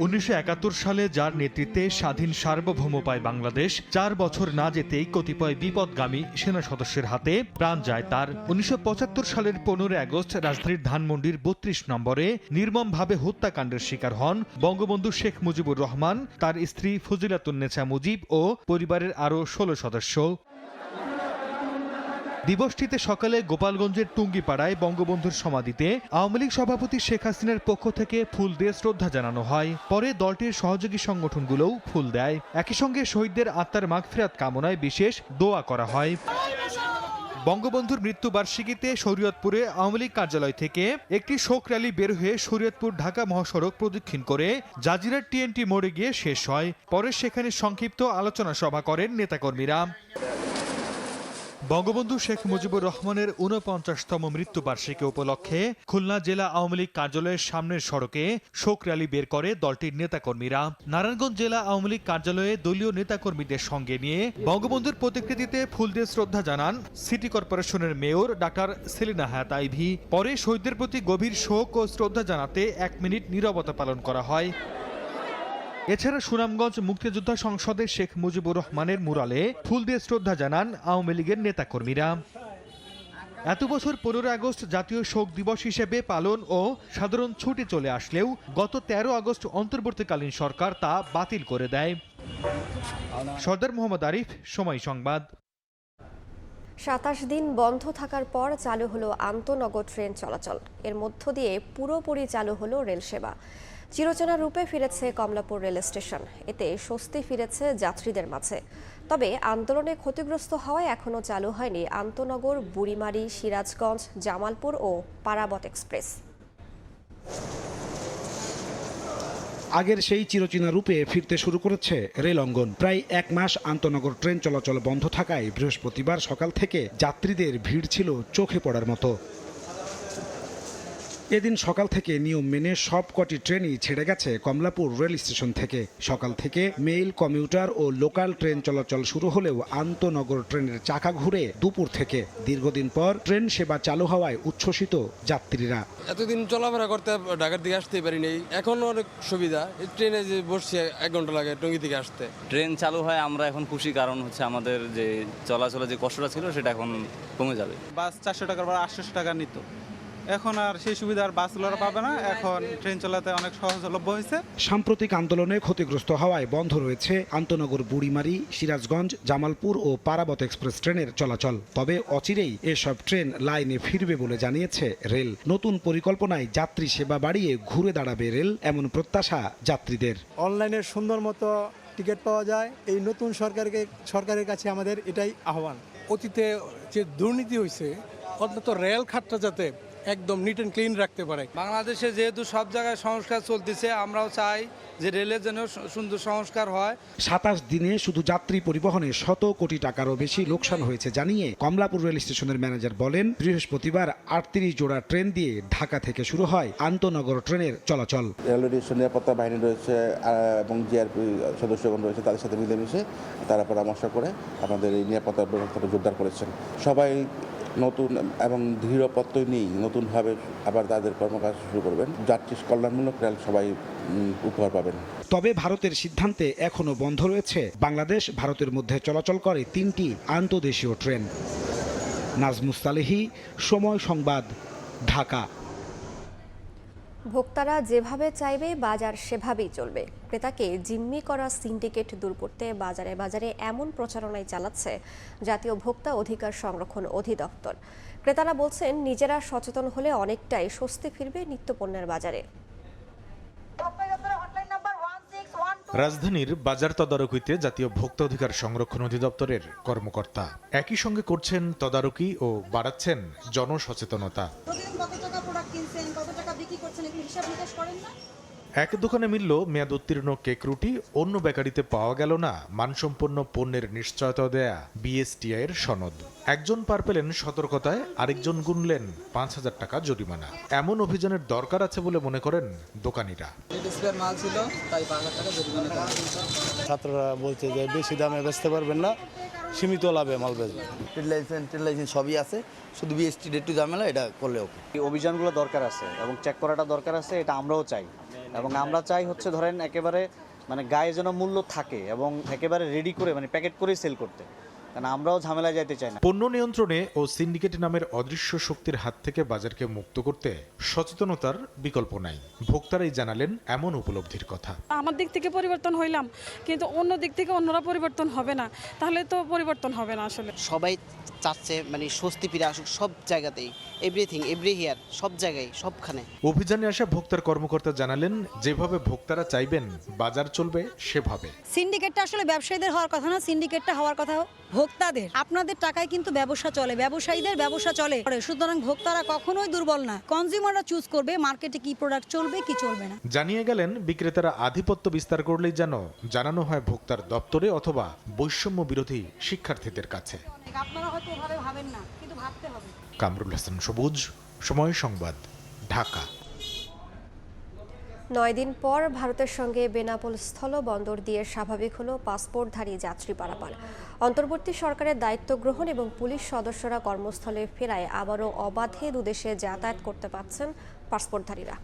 1971 সালে যার নেতৃত্বে স্বাধীন সার্বভৌম পায় বাংলাদেশ, 4 বছর না যেতেই কতিপয় বিপদগামী সেনা সদস্যের হাতে প্রাণ যায় তার। 1975 সালের 15 আগস্ট রাজধানীর ধানমন্ডির 32 নম্বরে নির্মমভাবে হত্যাকাণ্ডের শিকার হন বঙ্গবন্ধু শেখ মুজিবুর রহমান, তার স্ত্রী ফজিলাতুন্নেছা মুজিব ও পরিবারের আরও 16 সদস্য। দিবসটিতে সকালে গোপালগঞ্জের টুঙ্গিপাড়ায় বঙ্গবন্ধুর সমাধিতে আওয়ামী লীগ সভাপতি শেখ হাসিনার পক্ষ থেকে ফুল দিয়ে শ্রদ্ধা জানানো হয়। পরে দলটির সহযোগী সংগঠনগুলোও ফুল দেয়। একই সঙ্গে শহীদদের আত্মার মাগফিরাত কামনায় বিশেষ দোয়া করা হয়। বঙ্গবন্ধুর মৃত্যুবার্ষিকীতে শরীয়তপুরে আওয়ামী লীগ কার্যালয় থেকে একটি শোক র্যালি বের হয়ে শরীয়তপুর ঢাকা মহাসড়ক প্রদক্ষিণ করে জাজিরার টিএনটি মোড়ে গিয়ে শেষ হয়। পরে সেখানে সংক্ষিপ্ত আলোচনা সভা করেন নেতাকর্মীরা। বঙ্গবন্ধু শেখ মুজিবুর রহমানের 49তম মৃত্যুবার্ষিকী উপলক্ষে খুলনা জেলা আওয়ামী লীগ কার্যালয়ের সামনের সড়কে শোক র্যালি বের করে দলটির নেতাকর্মীরা। নারায়ণগঞ্জ জেলা আওয়ামী লীগ কার্যালয়ে দলীয় নেতাকর্মীদের সঙ্গে নিয়ে বঙ্গবন্ধুর প্রতিকৃতিতে ফুল দিয়ে শ্রদ্ধা জানান সিটি কর্পোরেশনের মেয়র ডাক্তার সেলিনা হায়াত আইভী। পরে শহীদদের প্রতি গভীর শোক ও শ্রদ্ধা জানাতে 1 মিনিট নীরবতা পালন করা হয়। এছাড়া সুনামগঞ্জ মুক্তিযোদ্ধা সংসদে শেখ মুজিবুর রহমানের মুরালে ফুল দিয়ে শ্রদ্ধা জানান আওয়ামী লীগের নেতাকর্মীরা। এত বছর 15 আগস্ট জাতীয় শোক দিবস হিসেবে পালন ও সাধারণ ছুটি চলে আসলেও গত 13 আগস্ট অন্তর্বর্তীকালীন সরকার তা বাতিল করে দেয়। সর্দার মোহাম্মদ আরিফ, সময় সংবাদ।
27 দিন বন্ধ থাকার পর চালু হলো আন্তনগর ট্রেন চলাচল। এর মধ্য দিয়ে পুরোপুরি চালু হলো রেল সেবা। চিরচেনা রূপে ফিরেছে কমলাপুর রেল স্টেশন। এতে স্বস্তি ফিরেছে যাত্রীদের মাঝে। তবে আন্দোলনে ক্ষতিগ্রস্ত হওয়ায় এখনও চালু হয়নি আন্তনগর, বুড়িমারি, সিরাজগঞ্জ, জামালপুর ও পারাবত এক্সপ্রেস।
আগের সেই চিরচেনা রূপে ফিরতে শুরু করেছে রেল অঙ্গন। প্রায় 1 মাস আন্তনগর ট্রেন চলাচল বন্ধ থাকায় বৃহস্পতিবার সকাল থেকে যাত্রীদের ভিড় ছিল চোখে পড়ার মতো। এদিন সকাল থেকে নিয়ম মেনে সব কটি ট্রেনই ছেড়ে গেছে কমলাপুর রেল স্টেশন থেকে। সকাল থেকে মেইল, কমিউটার ও লোকাল ট্রেন চলাচল শুরু হলেও আন্তনগর ট্রেনের চাকা ঘুরে দুপুর থেকে। দীর্ঘদিন পর ট্রেন সেবা চালু হওয়ায় উচ্ছ্বসিত যাত্রীরা।
এতদিন চলাফেরা করতে ঢাকার দিকে আসতেই পারিনি, এখন অনেক সুবিধা। ট্রেনে যে বসছে 1 ঘন্টা লাগে টঙ্গী থেকে আসতে।
ট্রেন চালু হয় আমরা এখন খুশি, কারণ হচ্ছে আমাদের যে চলাচলে যে কষ্টটা ছিল সেটা এখন কমে যাবে।
বাস 400 টাকার বা 800 টাকা নিত, এখন আর সেই সুবিধার বাসগুলোরা পাবে না। এখন ট্রেন চালাতে অনেক সহজলভ্য হয়েছে।
সাম্প্রতিক আন্দোলনে ক্ষতিগ্রস্ত হওয়ায় বন্ধ রয়েছে আন্তনগর, বুড়িমারি, সিরাজগঞ্জ, জামালপুর ও পারাবত এক্সপ্রেস ট্রেনের চলাচল। তবে অচিরেই এসব ট্রেন লাইনে ফিরবে বলে জানিয়েছে রেল। নতুন পরিকল্পনায় যাত্রী সেবা বাড়িয়ে ঘুরে দাঁড়াবে রেল, এমন প্রত্যাশা যাত্রীদের।
অনলাইনে সুন্দর মতো টিকিট পাওয়া যায়, এই নতুন সরকারের কাছে আমাদের এটাই আহ্বান।
অতীতে যে দুর্নীতি হয়েছে, অন্তত রেল খাতটা যাতে একদম নিট অ্যান্ড ক্লিন রাখতে পারে।
বাংলাদেশে যেহেতু সব জায়গায় সংস্কার চলতেছে, আমরাও চাই যে রেলের জন্য সুন্দর সংস্কার হয়।
27 দিনে শুধু যাত্রী পরিবহনে 100 কোটি টাকারও বেশি লোকসান হয়েছে জানিয়ে কমলাপুর রেল স্টেশনের ম্যানেজার বলেন, বৃহস্পতিবার 38 জোড়া ট্রেন দিয়ে ঢাকা থেকে শুরু হয় আন্তনগর ট্রেনের চলাচল।
রেলওয়ে নিরাপত্তা বাহিনী রয়েছে এবং জিআরপি সদস্যগণ রয়েছে, তাদের সাথে মিলেমিশে তারা পরামর্শ করে আমাদের এই নিরাপত্তা ব্যবস্থাটা জোরদার করেছেন। সবাই নতুন এবং দৃঢ় প্রত্যয় নিয়েই নতুনভাবে আবার তাদের কর্মকাজ শুরু করবেন। যাত্রী কল্যাণমূলক রেল সবাই উপহার পাবেন।
তবে ভারতের সিদ্ধান্তে এখনও বন্ধ রয়েছে বাংলাদেশ ভারতের মধ্যে চলাচল করে 3টি আন্তদেশীয় ট্রেন। নাজমুস সালেহী, সময় সংবাদ, ঢাকা।
ভোক্তারা যেভাবে চাইবে বাজার সেভাবেই চলবে। ক্রেতাকে জিম্মি করা সিন্ডিকেট দূর করতে বাজারে বাজারে এমন প্রচারণাই চালাচ্ছে জাতীয় ভোক্তা অধিকার সংরক্ষণ অধিদপ্তর। ক্রেতারা বলছেন, নিজেরা সচেতন হলে অনেকটাই স্বস্তি ফিরবে নিত্যপণ্যের বাজারে।
রাজধানীর বাজার তদারকিতে জাতীয় ভোক্তা অধিকার সংরক্ষণ অধিদপ্তরের কর্মকর্তা একই সঙ্গে করছেন তদারকি ও বাড়াচ্ছেন জনসচেতনতা। এক দোকানে মিলল মেয়াদ উত্তীর্ণ কেক রুটি, অন্য বেকারিতে পাওয়া গেল না মানসম্পন্ন পণ্যের নিশ্চয়তা দেয়া বিএসটিআই এর সনদ। একজন পার পেলেন সতর্কতায়, আরেকজন গুনলেন 5,000 টাকা জরিমানা। এমন অভিযানের দরকার আছে বলে মনে করেন দোকানিরা।
মাল ছিল তাই 5,000 টাকা জরিমানা করা হয়েছে।
ছাত্ররা বলছে যে বেশি দামে বেচতে পারবেন না, সীমিত লাভে মাল বেচবেন।
ট্রেড লাইসেন্স সবই আছে, শুধু বিএসটি একটু ঝামেলা, এটা করলে ওকে।
এই অভিযানগুলো দরকার আছে এবং চেক করাটা দরকার আছে, এটা আমরাও চাই। এবং আমরা চাই হচ্ছে ধরেন একেবারে মানে গায়ে যেন মূল্য থাকে এবং একেবারে রেডি করে মানে প্যাকেট করে সেল করতে, কারণ আমরাও ঝামেলায় যাইতে চাই না।
পণ্য নিয়ন্ত্রণে ও সিন্ডিকেট নামের অদৃশ্য শক্তির হাত থেকে বাজারকে মুক্ত করতে সচেতনতার বিকল্প নাই। ভোক্তারাই জানালেন এমন উপলব্ধির কথা।
আমার দিক থেকে পরিবর্তন হইলাম, কিন্তু অন্য দিক থেকে অন্যরা পরিবর্তন হবে না, তাহলে তো পরিবর্তন হবে না। আসলে
সবাই চাচ্ছে মানে স্বস্তি ফিরে আসুক সব জায়গাতেই, এভরিথিং এভরি হিয়ার, সব জায়গায় সবখানে।
অভিযানে আসা ভোক্তার কর্মকর্তা জানালেন, যেভাবে ভোক্তারা চাইবেন বাজার চলবে সেভাবে।
সিন্ডিকেটটা আসলে ব্যবসায়ীদের হওয়ার কথা না, সিন্ডিকেটটা হওয়ার কথা ভোক্তাদের। আপনাদের টাকায় কিন্তু ব্যবসা চলে, ব্যবসায়ীদের ব্যবসা চলে। সুতরাং ভোক্তারা কখনোই দুর্বল না, কনজিউমাররা চুজ করবে মার্কেটে কি প্রোডাক্ট চলবে কি চলবে না।
জানিয়ে গেলেন, বিক্রেতারা আধিপত্য বিস্তার করলেই যেন জানানো হয় ভোক্তার দপ্তরে অথবা বৈষম্য বিরোধী শিক্ষার্থীদের কাছে।
আপনারা হয়তো এভাবে ভাবেন না, কিন্তু ভাবতে হবে।
কামরুল হাসান সবুজ, সময় সংবাদ, ঢাকা।
9 দিন পর ভারতের সঙ্গে বেনাপোল স্থলবন্দর দিয়ে স্বাভাবিক হলো পাসপোর্টধারী যাত্রী পারাপার। অন্তর্বর্তী সরকারের দায়িত্ব গ্রহণ এবং পুলিশ সদস্যরা কর্মস্থলে ফেরায় আবারও অবাধে দুদেশে যাতায়াত করতে পারছেন পাসপোর্টধারীরা।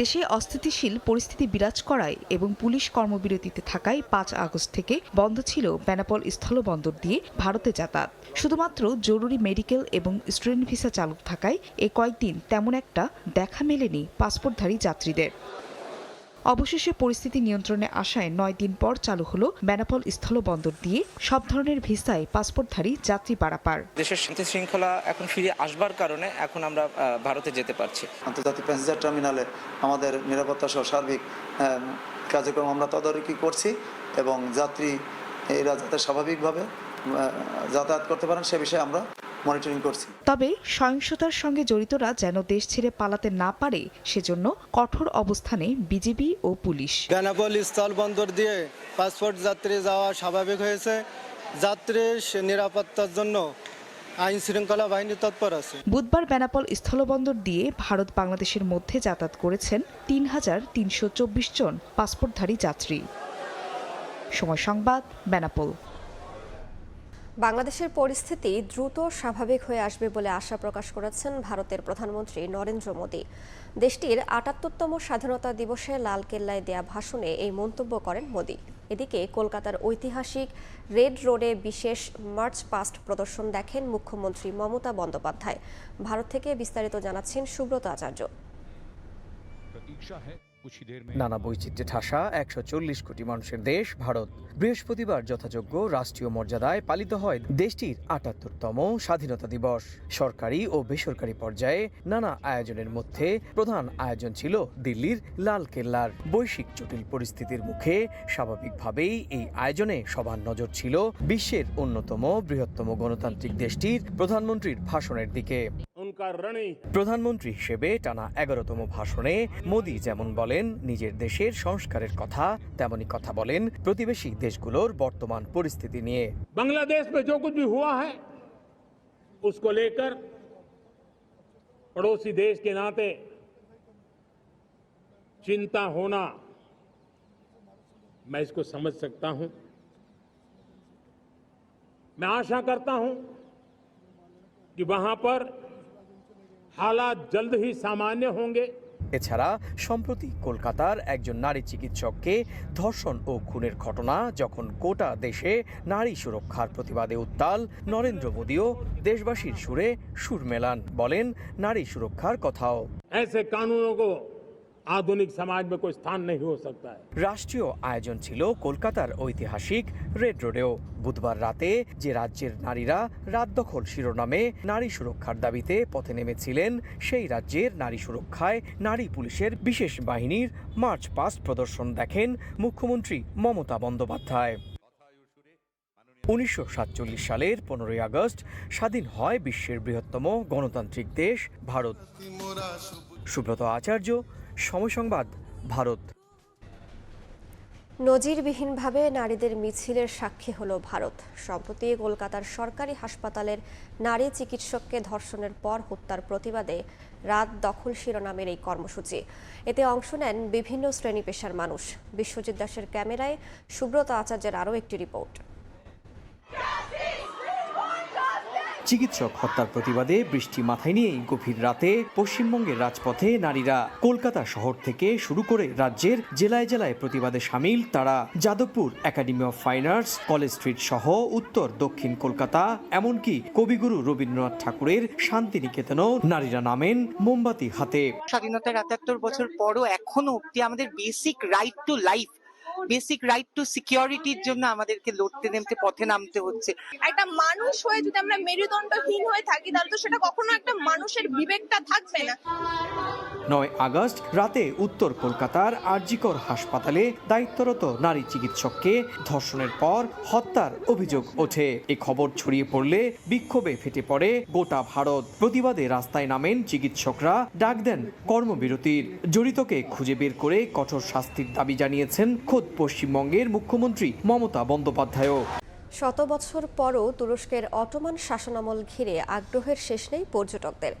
দেশে অস্থিতিশীল পরিস্থিতি বিরাজ করায় এবং পুলিশ কর্মবিরতিতে থাকায় 5 আগস্ট থেকে বন্ধ ছিল বেনাপোল স্থলবন্দর দিয়ে ভারতে যাতায়াত। শুধুমাত্র জরুরি মেডিকেল এবং স্টুডেন্ট ভিসা চালু থাকায় এ কয়েকদিন তেমন একটা দেখা মেলেনি পাসপোর্টধারী যাত্রীদের। অবশেষে পরিস্থিতি নিয়ন্ত্রণে আসায় 9 দিন পর চালু হলো বেনাপোল স্থলবন্দর দিয়ে সব ধরনের ভিসায় পাসপোর্টধারী যাত্রী পারাপার।
দেশের শান্তি শৃঙ্খলা এখন ফিরে আসবার কারণে এখন আমরা ভারতে যেতে পারছি।
আন্তর্জাতিক প্যাসেঞ্জার টার্মিনালে আমাদের নিরাপত্তা সহ সার্বিক কার্যক্রম আমরা তদারকি করছি এবং যাত্রী এরা যাতে স্বাভাবিকভাবে যাতায়াত করতে পারেন সে বিষয়ে আমরা মনিটরিং করছি।
তবে সহিংসতার সঙ্গে জড়িতরা যেন দেশ ছেড়ে পালাতে না পারে সেজন্য কঠোর অবস্থানে বিজিবি ও পুলিশ।
বেনাপোল স্থলবন্দর দিয়ে পাসপোর্ট যাত্রী যাওয়া স্বাভাবিক হয়েছে। যাত্রীর নিরাপত্তার জন্য আইন শৃঙ্খলা বাহিনী তৎপর আছে।
বুধবার বেনাপোল স্থলবন্দর দিয়ে ভারত বাংলাদেশের মধ্যে যাতায়াত করেছেন 3,324 জন পাসপোর্টধারী যাত্রী। সময় সংবাদ, বেনাপোল।
বাংলাদেশের পরিস্থিতি দ্রুত স্বাভাবিক হয়ে আসবে বলে আশা প্রকাশ করেছেন ভারতের প্রধানমন্ত্রী নরেন্দ্র মোদী। দেশটির ৭৮তম স্বাধীনতা দিবসে লালকেল্লায় দেয়া ভাষণে এই মন্তব্য করেন মোদী। এদিকে কলকাতার ঐতিহাসিক রেড রোডে বিশেষ মার্চ পাস্ট প্রদর্শন দেখেন মুখ্যমন্ত্রী মমতা বন্দ্যোপাধ্যায়। ভারত থেকে বিস্তারিত জানাচ্ছেন সুব্রত আচার্য।
নানা বৈচিত্র্যে ঠাসা ১৪০ কোটি মানুষের দেশ ভারত। বৃহস্পতিবার যথাযোগ্য রাষ্ট্রীয় মর্যাদায় পালিত হয় দেশটির ৭৮তম স্বাধীনতা দিবস। সরকারি ও বেসরকারি পর্যায়ে নানা আয়োজনের মধ্যে প্রধান আয়োজন ছিল দিল্লির লালকেল্লার। বৈশ্বিক জটিল পরিস্থিতির মুখে স্বাভাবিকভাবেই এই আয়োজনে সবার নজর ছিল বিশ্বের অন্যতম বৃহত্তম গণতান্ত্রিক দেশটির প্রধানমন্ত্রীর ভাষণের দিকে। প্রধানমন্ত্রী হিসেবে টানা ১১তম ভাষণে মোদী যেমন বলেন নিজের দেশের সংস্কারের কথা, তেমনি কথা বলেন প্রতিবেশী দেশগুলোর বর্তমান পরিস্থিতি নিয়ে।
बांग्लादेश में जो कुछ भी हुआ है उसको लेकर पड़ोसी देश के नाते चिंता होना मैं इसको समझ सकता हूं। मैं आशा करता हूं कि वहां पर हालात जल्द ही सामान्य होंगे।
এছাড়া সম্প্রতি কলকাতার একজন নারী চিকিৎসককে ধর্ষণ ও খুনের ঘটনা যখন গোটা দেশে নারী সুরক্ষার প্রতিবাদে উত্তাল, নরেন্দ্র মোদীও দেশবাসীর সুরে সুর মেলান, বলেন নারী সুরক্ষার কথাও।
ऐसे कानूनों को आधुनिक समाज में कोई स्थान नहीं हो सकता है।
রাষ্ট্রীয় আয়োজন ছিল কলকাতার ঐতিহাসিক রেড রোডেও। বুধবার রাতে যে রাজ্যের নারীরা রাত দখল শিরোনামে নারী সুরক্ষার দাবিতে পথে নেমেছিলেন, সেই রাজ্যের নারী সুরক্ষায় নারী পুলিশের বিশেষ বাহিনীর মার্চ পাস্ট প্রদর্শন দেখেন মুখ্যমন্ত্রী মমতা বন্দ্যোপাধ্যায়। ১৯৪৭ সালের ১৫ই আগস্ট স্বাধীন হয় বিশ্বের বৃহত্তম গণতান্ত্রিক দেশ ভারত। সুব্রত আচার্য, সময় সংবাদ, ভারত।
নজিরবিহীনভাবে নারীদের মিছিলের সাক্ষী হলো ভারত। সম্প্রতি কলকাতার সরকারি হাসপাতালের নারী চিকিৎসককে ধর্ষণের পর হত্যার প্রতিবাদে রাত দখল শিরোনামের এই কর্মসূচি। এতে অংশ নেন বিভিন্ন শ্রেণী পেশার মানুষ। বিশ্বজিৎ দাসের ক্যামেরায় সুব্রত আচার্যের আরও একটি রিপোর্ট।
চিকিৎসক হত্যার প্রতিবাদে বৃষ্টি মাথায় নিয়েই গভীর রাতে পশ্চিমবঙ্গের রাজপথে নারীরা। কলকাতা শহর থেকে শুরু করে রাজ্যের জেলায় জেলায় প্রতিবাদে সামিল তারা। Jadavpur, academy of fine arts, college street সহ উত্তর দক্ষিণ কলকাতা, এমনকি কবিগুরু রবীন্দ্রনাথ ঠাকুরের শান্তিনিকেতনেও নারীরা নামেন মোমবাতি হাতে।
স্বাধীনতার ৭৭ বছর পরও এখনো অব্দি আমাদের basic right to life, basic right two সিকিউরিটির জন্য আমাদেরকে লড়তে নেমতে, পথে নামতে হচ্ছে।
একটা মানুষ হয়ে যদি আমরা মেরুদণ্ডহীন হয়ে থাকি তাহলে তো সেটা কখনো একটা মানুষের বিবেকটা থাকবে না।
৯ আগস্ট রাতে উত্তর কলকাতার আরজিকর হাসপাতালে দায়িত্বরত নারী চিকিৎসককে ধর্ষণের পর হত্যার অভিযোগ ওঠে। এই খবর ছড়িয়ে পড়লে বিক্ষোভে ফেটে পড়ে গোটা ভারত। প্রতিবাদে রাস্তায় নামেন চিকিৎসকরা, ডাক দেন কর্মবিরতির। জড়িতকে খুঁজে বের করে কঠোর শাস্তির দাবি জানিয়েছেন খোদ পশ্চিমবঙ্গের মুখ্যমন্ত্রী মমতা বন্দ্যোপাধ্যায়ও।
শত বছর পরও তুরস্কের অটোমান শাসনামল ঘিরে আগ্রহের শেষ নেই পর্যটকদের।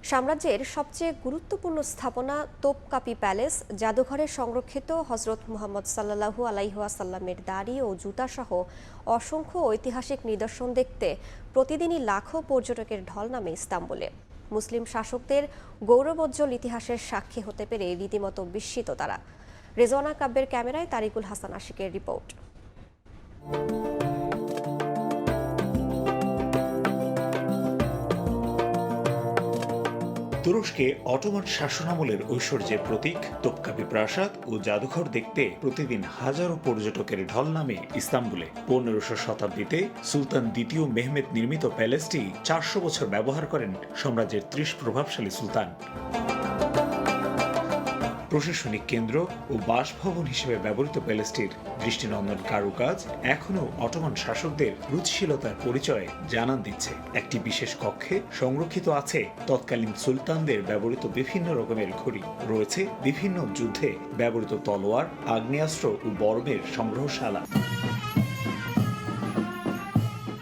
সাম্রাজ্যের সবচেয়ে গুরুত্বপূর্ণ স্থাপনা তোপকাপি প্যালেস জাদুঘরে সংরক্ষিত হজরত মুহাম্মদ সাল্লাল্লাহু আলাইহি ওয়াসাল্লামের দাড়ি ও জুতাসহ অসংখ্য ঐতিহাসিক নিদর্শন দেখতে প্রতিদিনই লাখো পর্যটকের ঢল নামে ইস্তাম্বুলে। মুসলিম শাসকদের গৌরবোজ্জ্বল ইতিহাসের সাক্ষী হতে পেরে রীতিমতো বিস্মিত তারা। রেজওয়ানা কাব্যের ক্যামেরায় তারিকুল হাসান আশিকের রিপোর্ট।
তুরস্কে অটোমান শাসনামলের ঐশ্বর্যের প্রতীক তোপকাপি প্রাসাদ ও জাদুঘর দেখতে প্রতিদিন হাজারো পর্যটকের ঢল নামে ইস্তাম্বুলে। ১৫শ শতাব্দীতে সুলতান দ্বিতীয় মেহমেদ নির্মিত প্যালেসটি ৪০০ বছর ব্যবহার করেন সাম্রাজ্যের ৩০ প্রভাবশালী সুলতান। প্রশাসনিক কেন্দ্র ও বাসভবন হিসেবে ব্যবহৃত প্যালেসটির দৃষ্টিনন্দন কারুকাজ এখনও অটোমান শাসকদের রুচিশীলতার পরিচয় জানান দিচ্ছে। একটি বিশেষ কক্ষে সংরক্ষিত আছে তৎকালীন সুলতানদের ব্যবহৃত বিভিন্ন রকমের ঘড়ি, রয়েছে বিভিন্ন যুদ্ধে ব্যবহৃত তলোয়ার, আগ্নেয়াস্ত্র ও বর্মের সংগ্রহশালা।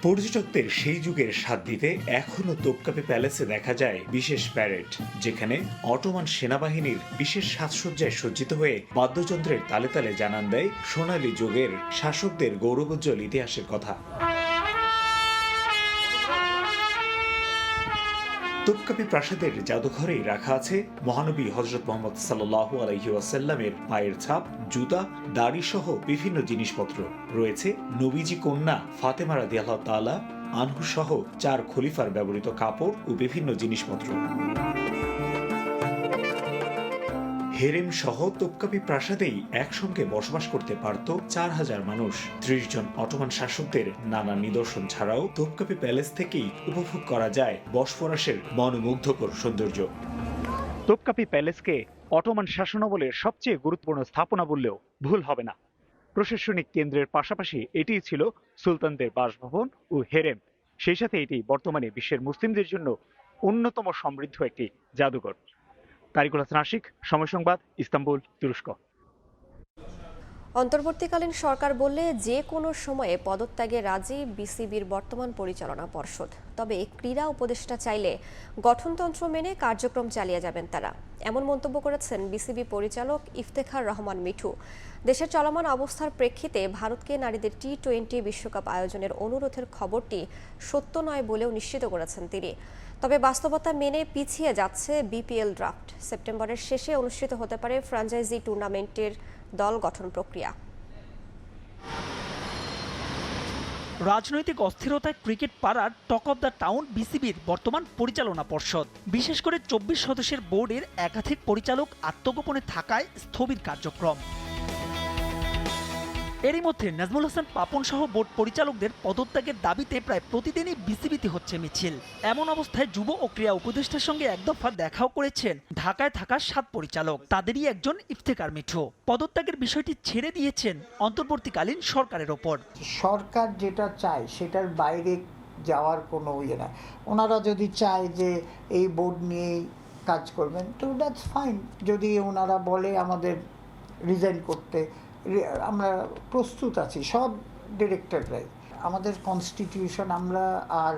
পর্যটকদের সেই যুগের স্বাদ দিতে এখনো তোপকাপি প্যালেসে দেখা যায় বিশেষ প্যারেড, যেখানে অটোমান সেনাবাহিনীর বিশেষ সাজসজ্জায় সজ্জিত হয়ে বাদ্যযন্ত্রের তালে তালে জানান দেয় সোনালী যুগের শাসকদের গৌরবোজ্জ্বল ইতিহাসের কথা। তোপকাপি প্রাসাদের জাদুঘরেই রাখা আছে মহানবী হযরত মুহাম্মদ সাল্লাল্লাহু আলাইহি ওয়াসাল্লামের পায়ের ছাপ, জুতা, দাড়ি সহ বিভিন্ন জিনিসপত্র। রয়েছে নবীজি কন্যা ফাতেমা রাদিয়াল্লাহু তাআলা আনহু সহ ৪ খলিফার ব্যবহৃত কাপড় ও বিভিন্ন জিনিসপত্র। হেরেম সহ তোপকাপি প্রাসাদেই একসঙ্গে বসবাস করতে পারত ৪,০০০ মানুষ। ৩০ জন অটোমান শাসকদের নানা নিদর্শন ছাড়াও তোপকাপি প্যালেস থেকেই উপভোগ করা যায় বসফরাসের মনোমুগ্ধকর সৌন্দর্য।
তোপকাপি প্যালেসকে অটোমান শাসনামলের সবচেয়ে গুরুত্বপূর্ণ স্থাপনা বললেও ভুল হবে না। প্রশাসনিক কেন্দ্রের পাশাপাশি এটিই ছিল সুলতানদের বাসভবন ও হেরেম। সেই সাথে এটি বর্তমানে বিশ্বের মুসলিমদের জন্য অন্যতম সমৃদ্ধ একটি জাদুঘর। তারিকুল হাসান আশিক, সময় সংবাদ, ইস্তাম্বুল, তুরস্ক।
অন্তর্বর্তীকালীন সরকার বললে যে কোনো সময়ে পদত্যাগে রাজি বিসিবির বর্তমান পরিচালনা পর্ষদ। তবে ক্রীড়া উপদেষ্টা চাইলে গঠনতন্ত্র মেনে কার্যক্রম চালিয়ে যাবেন তারা, এমন মন্তব্য করেছেন বিসিবি পরিচালক ইফতেখার রহমান মিঠু। দেশের চলমান অবস্থার প্রেক্ষিতে ভারতকে নারীদের টি-20 বিশ্বকাপ আয়োজনের অনুরোধের খবরটি সত্য নয় বলেও নিশ্চিত করেছেন তিনি। তবে বাস্তবতা মেনে পিছিয়ে যাচ্ছে বিপিএল ড্রাফট। সেপ্টেম্বরের শেষে অনুষ্ঠিত হতে পারে ফ্র্যাঞ্চাইজি টুর্নামেন্টের দল গঠন প্রক্রিয়া।
রাজনৈতিক অস্থিরতায় ক্রিকেট পাড়ার টক অব দ্য টাউন বিসিবির বর্তমান পরিচালনা পর্ষদ। বিশেষ করে 24 সদস্যের বোর্ডের একাধিক পরিচালক আত্মগোপনে থাকায় স্থবির কার্যক্রম। এরই মধ্যে নাজমুল হাসান পাপন সহ বোর্ড পরিচালকদের পদত্যাগের দাবিতে প্রায় প্রতিদিনই বিসিবিতে হচ্ছে মিছিল। এমন অবস্থায় যুব ও ক্রীড়া উপদেষ্টার সঙ্গে এক দফা দেখাও করেছেন ঢাকায় থাকা 7 পরিচালক। তাদেরই একজন ইফতেখার মিঠু পদত্যাগের বিষয়টি ছেড়ে দিয়েছেন অন্তর্বর্তীকালীন সরকারের ওপর।
সরকার যেটা চায় সেটার বাইরে যাওয়ার কোনো ইয়ে না। ওনারা যদি চায় যে এই বোর্ড নিয়ে কাজ করবেন, তো দ্যাটস ফাইন। যদি ওনারা বলে আমাদের রিজাইন করতে, আমরা প্রস্তুত আছি, সব ডিরেক্টররাই। আমাদের কনস্টিটিউশন আমরা আর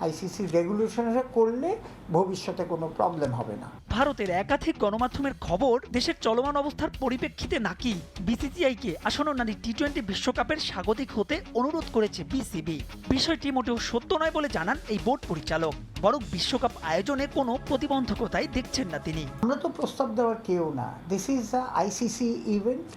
আইসিসি রেগুলেশনরা করলে ভবিষ্যতে কোনো প্রবলেম হবে না।
ভারতের একাধিক গণমাধ্যমের খবর, দেশের চলমান অবস্থার পরিপ্রেক্ষিতে নাকি বিসিসিআইকে আসন্ন নারী টি-20 বিশ্বকাপের স্বাগতিক হতে অনুরোধ করেছে বিসিবি। বিষয়টি মোটেও সত্য নয় বলে জানান এই বোর্ড পরিচালক, বরং বিশ্বকাপ আয়োজনে কোনো প্রতিবন্ধকতাই দেখছেন না তিনি।
আমরা তো প্রস্তাব দেওয়ার কেউ না, this is the ICC event,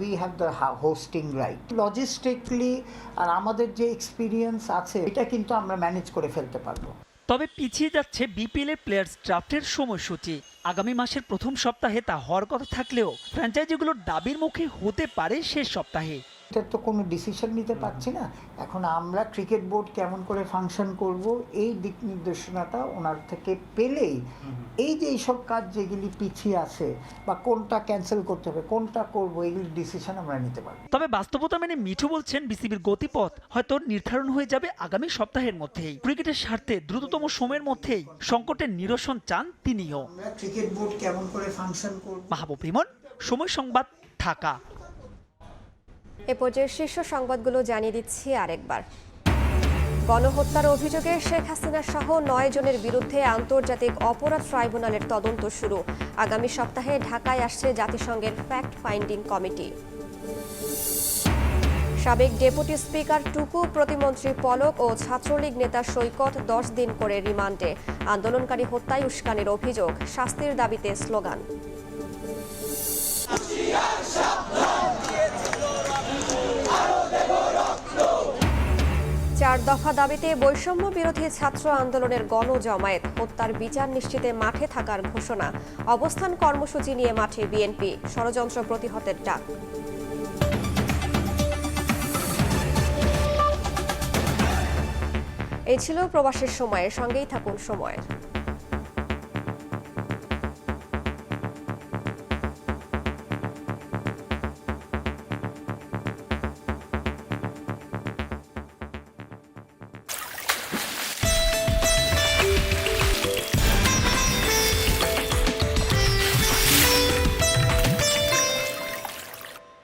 we have the hosting right. Logistically আর আমাদের যে এক্সপিরিয়েন্স আছে এটা কিন্তু আমরা ম্যানেজ করে ফেলতে পারবো।
তবে পিছিয়ে যাচ্ছে বিপিএল এর প্লেয়ার্স ড্রাফটের সময়সূচি। আগামী মাসের প্রথম সপ্তাহে তা হওয়ার কথা থাকলেও ফ্র্যাঞ্চাইজিগুলোর দাবির মুখে হতে পারে শেষ সপ্তাহে।
এটার তো কোনো ডিসিশন নিতে পারছি না। এখন আমরা ক্রিকেট বোর্ড কেমন করে ফাংশন করব এই দিক নির্দেশনাটা ওনার থেকে পেলেই এই যে এইসব কাজ যেগুলি পিছিয়ে আছে বা কোনটা ক্যান্সেল করতে হবে, কোনটা করব, এইগুলি ডিসিশন আমরা নিতে পারবো।
তবে বাস্তবতা মেনে মিঠু বলছেন, বিসিবির গতিপথ হয়তো নির্ধারণ হয়ে যাবে আগামী সপ্তাহের মধ্যেই। ক্রিকেটের স্বার্থে দ্রুততম সময়ের মধ্যেই সংকটের নিরসন চান তিনিও।
আমরা ক্রিকেট বোর্ড কেমন করে ফাংশন করব।
মাহবুব রিমন, সময় সংবাদ, ঢাকা।
এ পর্যায়ে শীর্ষ সংবাদগুলো জানিয়ে দিচ্ছি আরেকবার। গণহত্যার অভিযোগে শেখ হাসিনা সহ 9 জনের বিরুদ্ধে আন্তর্জাতিক অপরাধ ট্রাইব্যুনালের তদন্ত শুরু। আগামী সপ্তাহে ঢাকায় আসছে জাতিসংঘের ফ্যাক্ট ফাইন্ডিং কমিটি। সাবেক ডেপুটি স্পিকার টুকু, প্রতিমন্ত্রী পলক ও ছাত্রলীগ নেতা সৈকত 10 দিন করে রিমান্ডে। আন্দোলনকারী হত্যায় উস্কানির অভিযোগ, শাস্তির দাবিতে স্লোগান। 4 দফা দাবিতে বৈষম্য বিরোধী ছাত্র আন্দোলনের গণজমায়েত, হত্যার বিচার নিশ্চিতে মাঠে থাকার ঘোষণা। অবস্থান কর্মসূচি নিয়ে মাঠে বিএনপি, ষড়যন্ত্র প্রতিহতের ডাক। এই ছিল প্রবাসের সময়ের, সঙ্গেই থাকুন সময়ের।